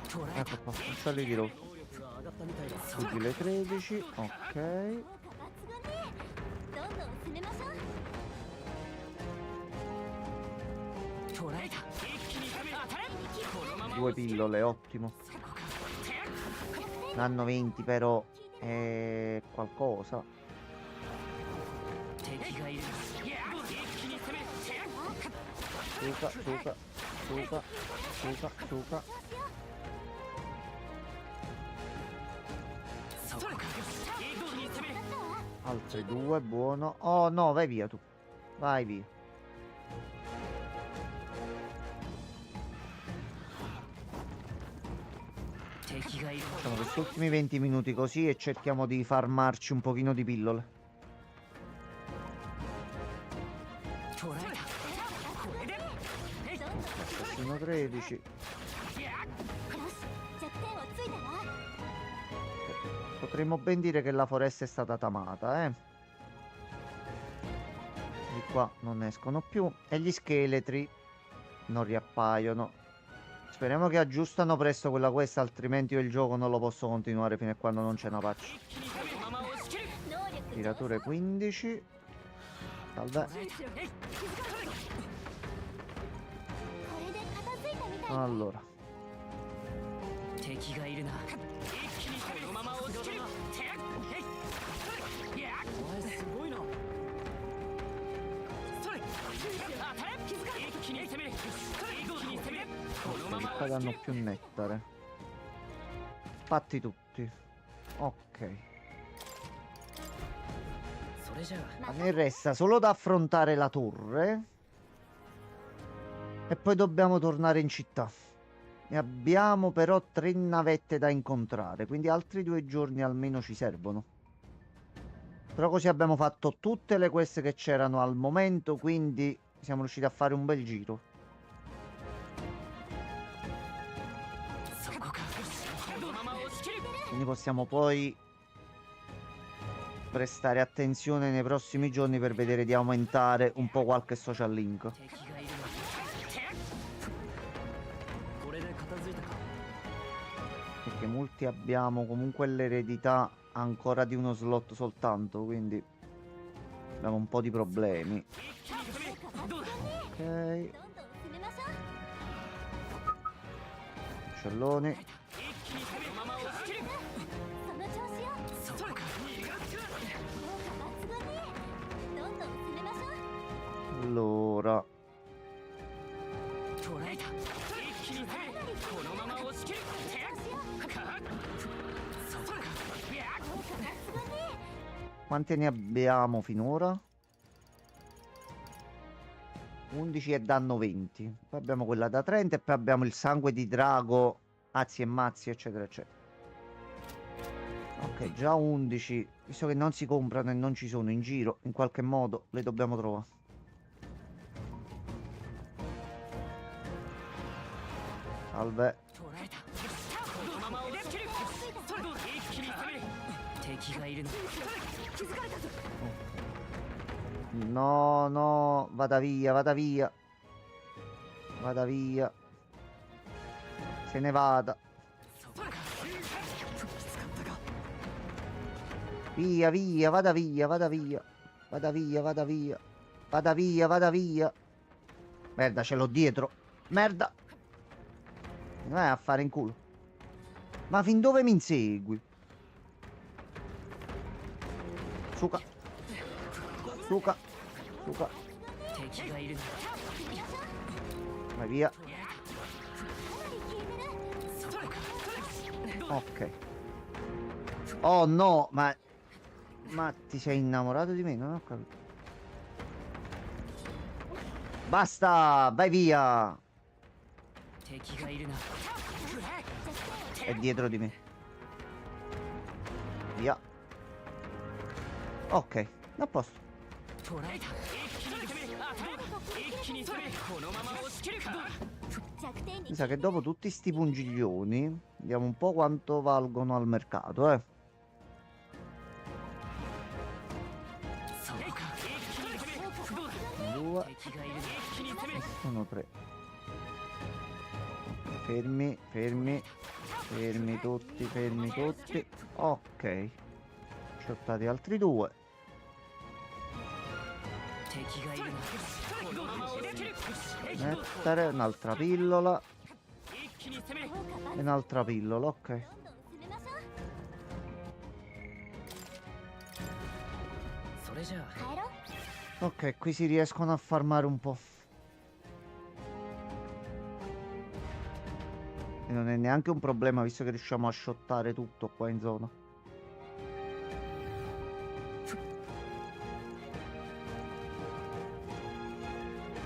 捉え Ecco qua, uccelli di rosso. 能力が上がったみたいだ Utile 13. Ok. 効果抜群ね。どんどん進めましょう。捉えた一気に攻め当たれこのまま Due pillole, ottimo. そこか Ne hanno 20 però. È qualcosa. 敵がいるいや一気に攻め Suca, suca, suca, suca, suca. そこかイーゴルに攻める Altri due, buono. Oh no, vai via tu. Vai via. Facciamo questi ultimi 20 minuti così e cerchiamo di farmarci un pochino di pillole. 捉えたこれで Assassino 13. よし、弱点をついたわ。 Potremmo ben dire che la foresta è stata tamata, eh. Di qua non escono più. E gli scheletri non riappaiono. Speriamo che aggiustano presto quella questa, altrimenti io il gioco non lo posso continuare fino a quando non c'è una patch. このまま押し切る Tirature 15. Salve. これで片付いたみたいね。 Allora. 敵がいるな一気にこのまま押し切るいやお前すごいなそれ当たれ一気に攻める一気に攻めるこのまま Qua danno più nettare. Fatti tutti. Ok. それじゃあ Ne resta solo da affrontare la torre. E poi dobbiamo tornare in città. E abbiamo però 3 navette da incontrare. Quindi altri 2 giorni almeno ci servono. Però così abbiamo fatto tutte le quest che c'erano al momento. Quindi siamo riusciti a fare un bel giro. Quindi possiamo poi prestare attenzione nei prossimi giorni per vedere di aumentare un po' qualche social link. 敵がいるのこれで片付いたか Perché molti abbiamo comunque l'eredità ancora di uno slot soltanto, quindi abbiamo un po' di problemi. どうだ Ok, どんどん進めましょう uccelloni. 一気にこのまま押し切るその調子よそうか逃がす効果抜群ねどんどん進めましょう Allora, 捉えた一気に攻めこのまま押し切るそうかいや効果抜群ね quanti ne abbiamo finora? 11 e danno 20. Poi abbiamo quella da 30 e poi abbiamo il sangue di drago, azzi e mazzi, eccetera, eccetera. Ok, già 11. Visto che non si comprano e non ci sono in giro, in qualche modo le dobbiamo trovare. Salve. 捉えたこのまま押し切るそれどうだ一気に攻める敵がいるの気づかれたぞ No, no, vada via, vada via. Vada via. Se ne vada. そうかきつかったか Via, via, vada via, vada via. Vada via, vada via. Vada via, vada via. Merda, ce l'ho dietro. Merda. Non vai a fare in culo. Ma fin dove mi insegui? Suca. Suca. Suca. 敵がいるの Vai via. かなり消えてる そうか Ok. Oh no, ma ti sei innamorato di me? Non ho capito. Basta, vai via. 敵がいるな È dietro di me. Via. Ok, a posto. 捉えた一気に攻めあどうだ一気に攻めこのまま押し切るか 弱点に Mi sa che dopo tutti sti pungiglioni vediamo un po' quanto valgono al mercato, そうか一気に攻めどうだ 2, 敵がいるの一気に攻め sono 3. Fermi, fermi. Fermi tutti, fermi tutti. Ok. Shottati altri 2. 敵がいるなこのまま押し切る Mettere un'altra pillola 一気に攻め 効果抜 e un'altra pillola, ok. どんどん進めましょう それじゃあ 帰ろう Ok, qui si riescono a farmare un po'. E non è neanche un problema visto che riusciamo a shottare tutto qua in zona.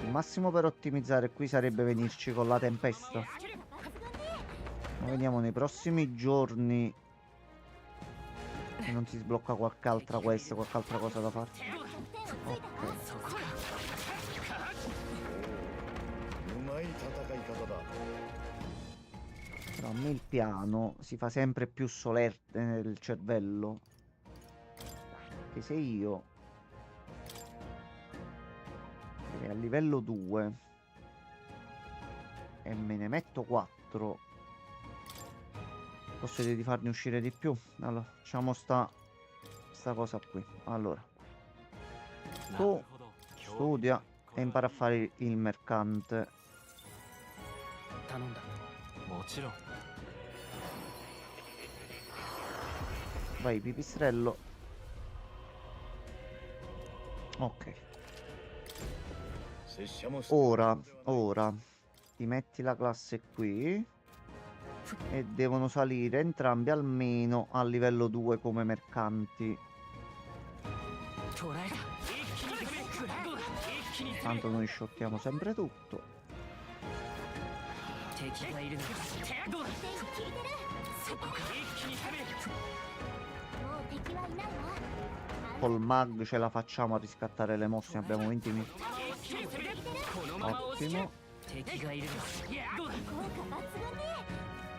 Il massimo per ottimizzare qui sarebbe venirci con la tempesta. 効果抜群ね Ma vediamo nei prossimi giorni se non si sblocca qualche altra quest, qualche altra cosa da fare. 弱点をついたわ そこか うまい戦い方だ Però a me il piano si fa sempre più solerte nel cervello. Che se io a livello 2 e me ne metto 4 posso dire di farne uscire di più. Allora facciamo sta cosa qui. Allora tu studia e impara a fare il mercante. 頼んだもちろん Vai pipistrello. Ok. 拙者も Ora ti metti la classe qui e devono salire entrambi almeno a livello 2 come mercanti. 捉えた一気に攻めどうだ一気に攻め Tanto noi shottiamo sempre tutto. 敵がいるなどうだ 点効いてる そこか一気に攻め もう敵はいないわ Col mag ce la facciamo a riscattare le mosse. Abbiamo 20 minuti. 一気に攻めこのまま押し切る Ottimo. 敵がいるなどうだ効果抜群ね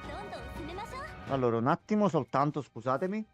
どんどん進めましょう。 Allora, un attimo soltanto, scusatemi.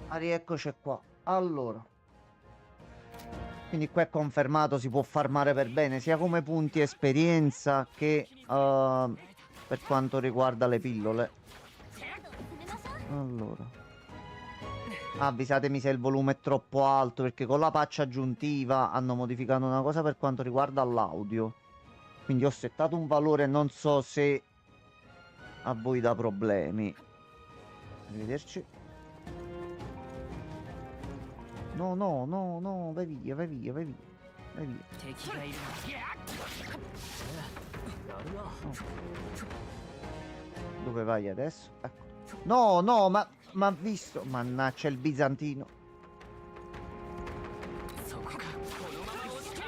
Ah, rieccoci qua. Allora, quindi qua è confermato, si può farmare per bene, sia come punti esperienza che per quanto riguarda le pillole. Allora, avvisatemi se il volume è troppo alto, perché con la patch aggiuntiva hanno modificato una cosa per quanto riguarda l'audio. Quindi ho settato un valore, non so se a voi dà problemi. Arrivederci. No, no, no, no, vai via, vai via, vai via. Vai via. 敵がいるな。やるな。 Dove vai adesso? Ecco. No, no, ma ha visto. Mannaggia il bizantino. そこか。このまま押し切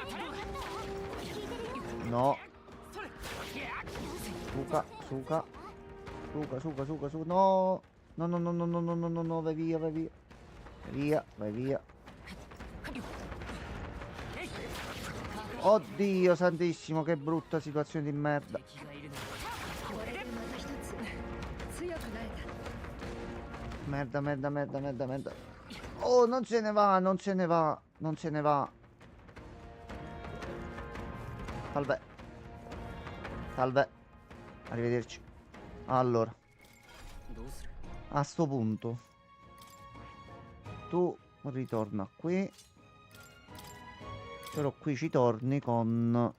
る。 No. Suca, suca. Suca, suca, suca, suca. No. No, no, no, no, no, no, no, no, no, vai via, vai via. Vai via, vai via. Oddio santissimo, che brutta situazione di merda. 敵がいるな。これでまた一つ強くなれた。 Merda, merda, merda, merda, merda. Oh, non se ne va, non se ne va, non se ne va. Salve. Salve. Arrivederci. Allora, どうする。 a sto punto tu ritorna qui. Però qui ci torni con...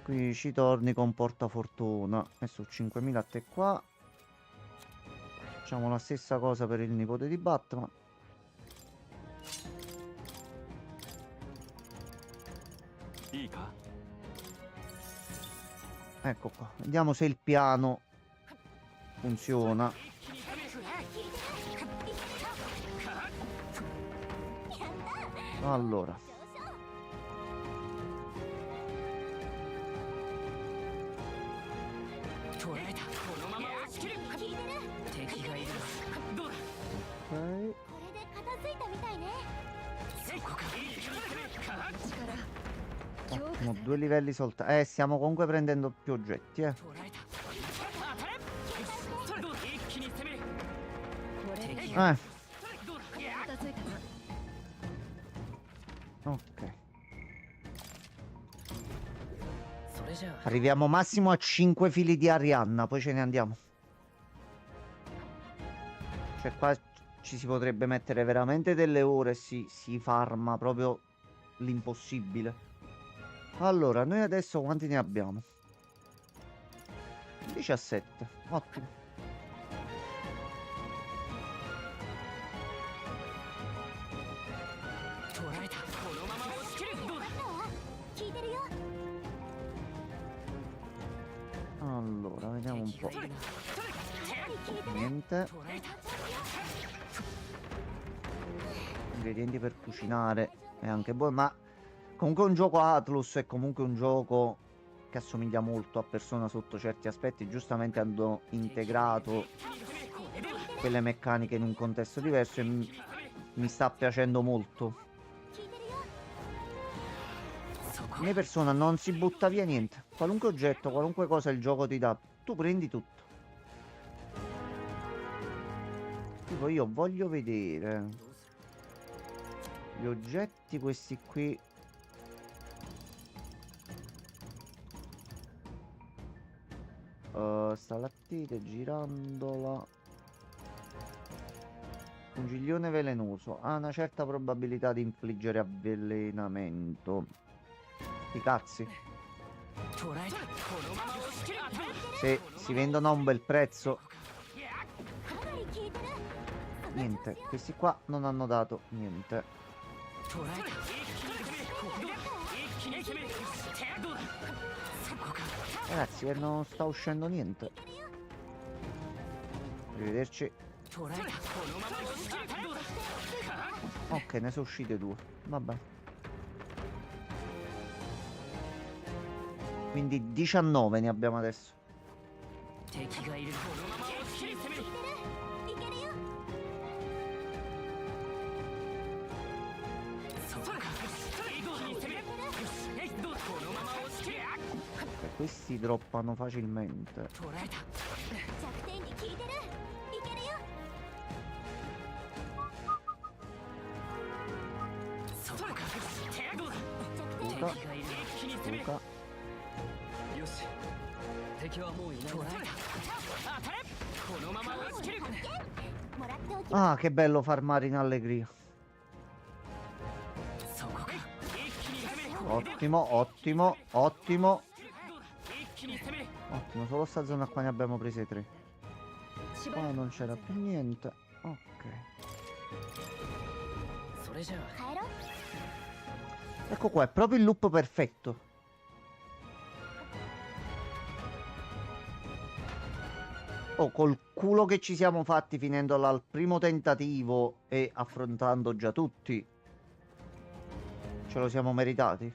Qui ci torni con portafortuna. Messo 5000 a te qua. Facciamo la stessa cosa per il nipote di Batman. Ecco qua. Vediamo se il piano funziona. Allora. 捕らえた。このまま押し切る。敵がいるな。どうだ。 Ok. これで片付いたみたいね。そこか。 Ottimo, 2 livelli soltanto. Stiamo comunque prendendo più oggetti, 捕らえた。当たれ。それどうだ。一気に攻める。これで敵どうだ。 片付いたな。 Ok. それじゃあ。 Arriviamo massimo a 5 fili di Arianna, poi ce ne andiamo. Cioè qua ci si potrebbe mettere veramente delle ore e si farma proprio l'impossibile. Allora, noi adesso quanti ne abbiamo? 17, ottimo. Allora, vediamo un po'. Niente. Ingredienti per cucinare è anche buono, ma comunque un gioco Atlus è comunque un gioco che assomiglia molto a Persona sotto certi aspetti. Giustamente hanno integrato quelle meccaniche in un contesto diverso e mi sta piacendo molto. In Persona non si butta via niente. Qualunque oggetto, qualunque cosa il gioco ti dà, tu prendi tutto. Tipo io voglio vedere gli oggetti questi qui. Stalattite, girandola. Un giglione velenoso ha una certa probabilità di infliggere avvelenamento. I cazzi. Se si vendono a un bel prezzo. niente. Questi qua non hanno dato niente. 捉えた一気に攻めるどうだそこか Ragazzi, non sta uscendo niente. Arrivederci. 捉えたこのまま押し切れたどうだ Ok, ne sono uscite due. Vabbè. Quindi 19 ne abbiamo adesso. 敵がいるこのまま押し切り攻めるいけるよそうか一気に攻めるどうだこのまま押し切れ Ok, questi droppano facilmente. 捉えた弱点に効いてるいけるよそうかどうだそうか敵がいる一気に攻める Luca. よし敵はもういない捉えた当たれこのまま押し切るもらっておきま Ah, che bello farmare in allegria. そこか一気に攻める Ottimo, ottimo, ottimo. どうだ一気に攻める Ottimo, solo sta zona qua ne abbiamo prese 3. しば Qua らく non c'era più niente. Ok. それじゃあ 帰ろう Ecco qua, è proprio il loop perfetto. Oh, col culo che ci siamo fatti finendola al primo tentativo e affrontando già tutti. Ce lo siamo meritati.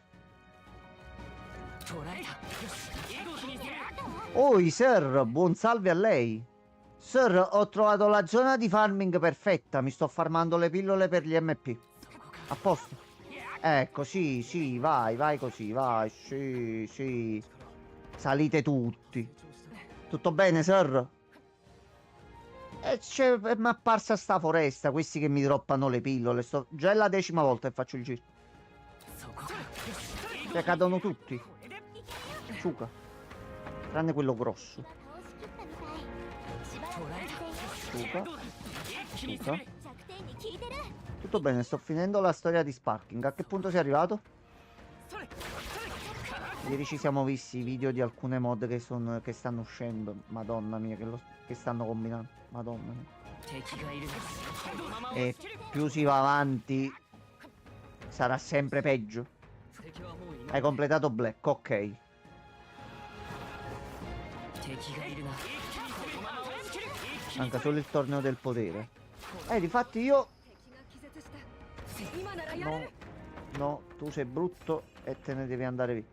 捉えたよし一気に攻める Oi, sir, buon salve a lei. Sir, ho trovato la zona di farming perfetta. Mi sto farmando le pillole per gli MP. そこか A posto. Ecco, sì, sì, vai, vai così, vai, sì, sì. Salite tutti. Tutto bene, sir? E mi è apparsa sta foresta, questi che mi droppano le pillole. Già è la 10ª volta che faccio il giro. そこかよし Cioè, cadono tutti. これで Ciuca. Tranne quello grosso. 倒しきったみたいしばらく安静 Ciuca. どうだ一気に攻める 弱点に効いてる Tutto bene, sto finendo la storia di Sparking. A che punto sei arrivato? それそれ Ieri ci siamo visti i video di alcune mod che stanno uscendo. Madonna mia, che stanno combinando. Madonna mia. 敵がいるこのまま E più si va avanti, sarà sempre peggio. 敵はもういない Hai completato Black, ok. 敵がいるな一気に攻めるこのまま押し切る一気に Manca solo il torneo del potere. Difatti io... 敵が気絶した今ならやれ No, る no, tu sei brutto e te ne devi andare via.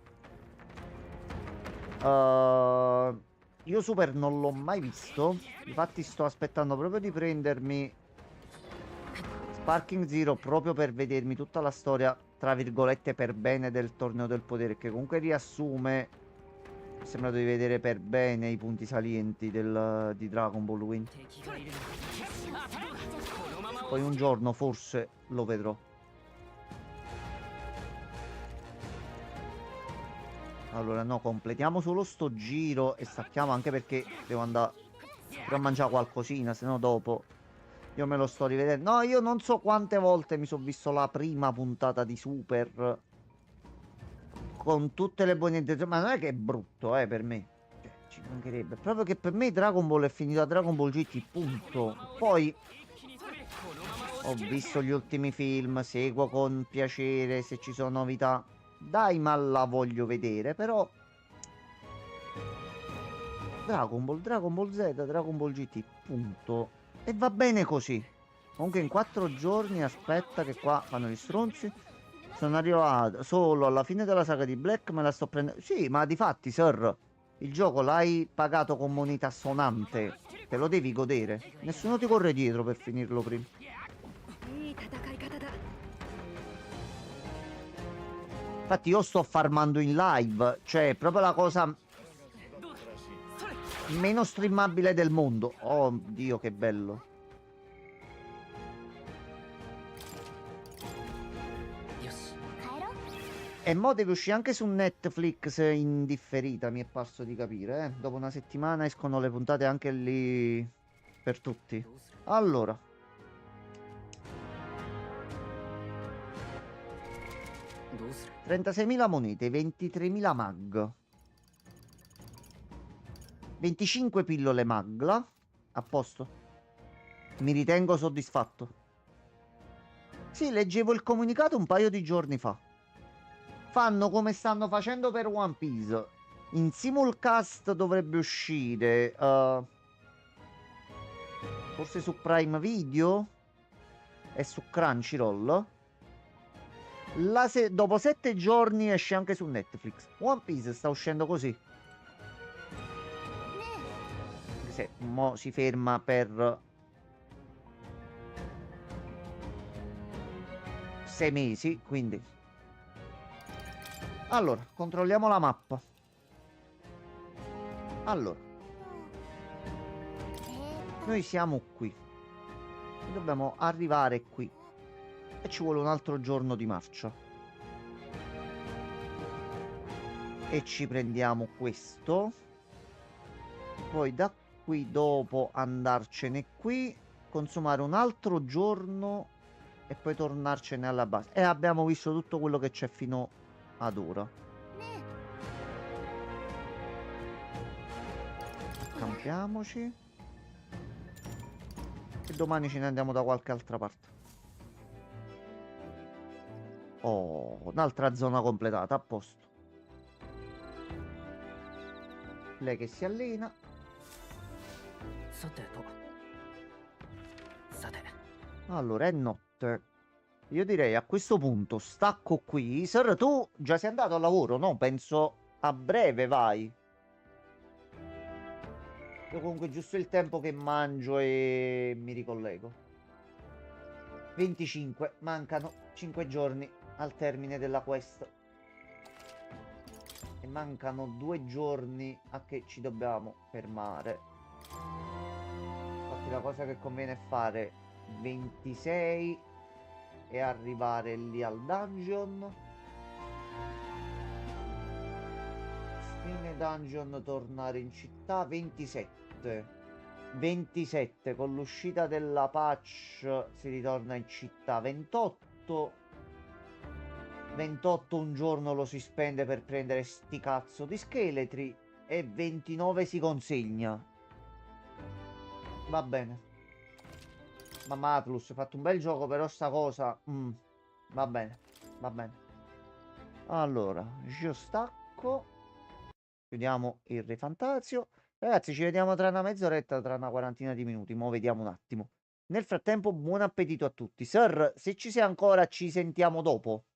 Io Super non l'ho mai visto. Infatti sto aspettando proprio di prendermi Sparking Zero proprio per vedermi tutta la storia, tra virgolette, per bene del torneo del potere, che comunque riassume, mi sembra di vedere per bene i punti salienti di Dragon Ball Win. 敵がいるな当たれこのまま Poi un giorno forse lo vedrò. Allora no, completiamo solo sto giro e stacchiamo, anche perché devo andare pure a mangiare qualcosina, se no dopo io me lo sto rivedendo. No, io non so quante volte mi sono visto la prima puntata di Super con tutte le buone intenzioni, ma non è che è brutto, per me. Cioè, ci mancherebbe. Proprio che per me Dragon Ball è finito a Dragon Ball GT, punto. Poi 一気に攻めるこのまま ho visto gli ultimi film, seguo con piacere se ci sono novità. Dai, ma la voglio vedere, però Dragon Ball Z, Dragon Ball GT, punto. E va bene così. Comunque in 4 giorni, aspetta che qua fanno gli stronzi. Sono arrivato solo alla fine della saga di Black, me la sto prendendo. Sì, ma difatti, sir, il gioco l'hai pagato con moneta sonante. Te lo devi godere. Nessuno ti corre dietro per finirlo prima. いい戦い方だ Infatti io sto farmando in live, cioè è proprio la cosa meno streamabile del mondo. Oh Dio, che bello. よし 帰ろう E mo deve uscire anche su Netflix in differita, mi è parso di capire, eh. Dopo una settimana escono le puntate anche lì per tutti. どうする Allora, どうする 36.000 monete, 23.000 mag. 25 pillole magla. A posto. Mi ritengo soddisfatto. Sì, leggevo il comunicato un paio di giorni fa. Fanno come stanno facendo per One Piece. In simulcast dovrebbe uscire, forse su Prime Video e su Crunchyroll. Dopo 7 giorni esce anche su Netflix. One Piece sta uscendo così. Se mo si ferma per 6 mesi, quindi. Allora, controlliamo la mappa. Allora, noi siamo qui. Dobbiamo arrivare qui. E ci vuole un altro giorno di marcia. E ci prendiamo questo. Poi da qui dopo andarcene qui. Consumare un altro giorno. E poi tornarcene alla base. E abbiamo visto tutto quello che c'è fino ad ora. Cambiamoci. E domani ce ne andiamo da qualche altra parte. Oh, un'altra zona completata, a posto. Lei che si allena. さてとさて Allora, è notte. Io direi a questo punto stacco qui. Sir, tu già sei andato al lavoro, no? Penso a breve vai. Io comunque giusto il tempo che mangio e mi ricollego. 25, mancano 5 giorni al termine della quest. E mancano 2 giorni a che ci dobbiamo fermare. Infatti la cosa che conviene è fare 26 e arrivare lì al dungeon. Fine dungeon, tornare in città. 27 con l'uscita della patch si ritorna in città. 28 un giorno lo si spende per prendere sti cazzo di scheletri e 29 si consegna. Va bene. Mamma Atlus, hai fatto un bel gioco, però sta cosa va bene, va bene. Allora, io stacco. Chiudiamo il Re Fantasio. Ragazzi, ci vediamo tra una mezz'oretta, tra una quarantina di minuti. Mo' vediamo un attimo. Nel frattempo, buon appetito a tutti. Sir, se ci sei ancora, ci sentiamo dopo.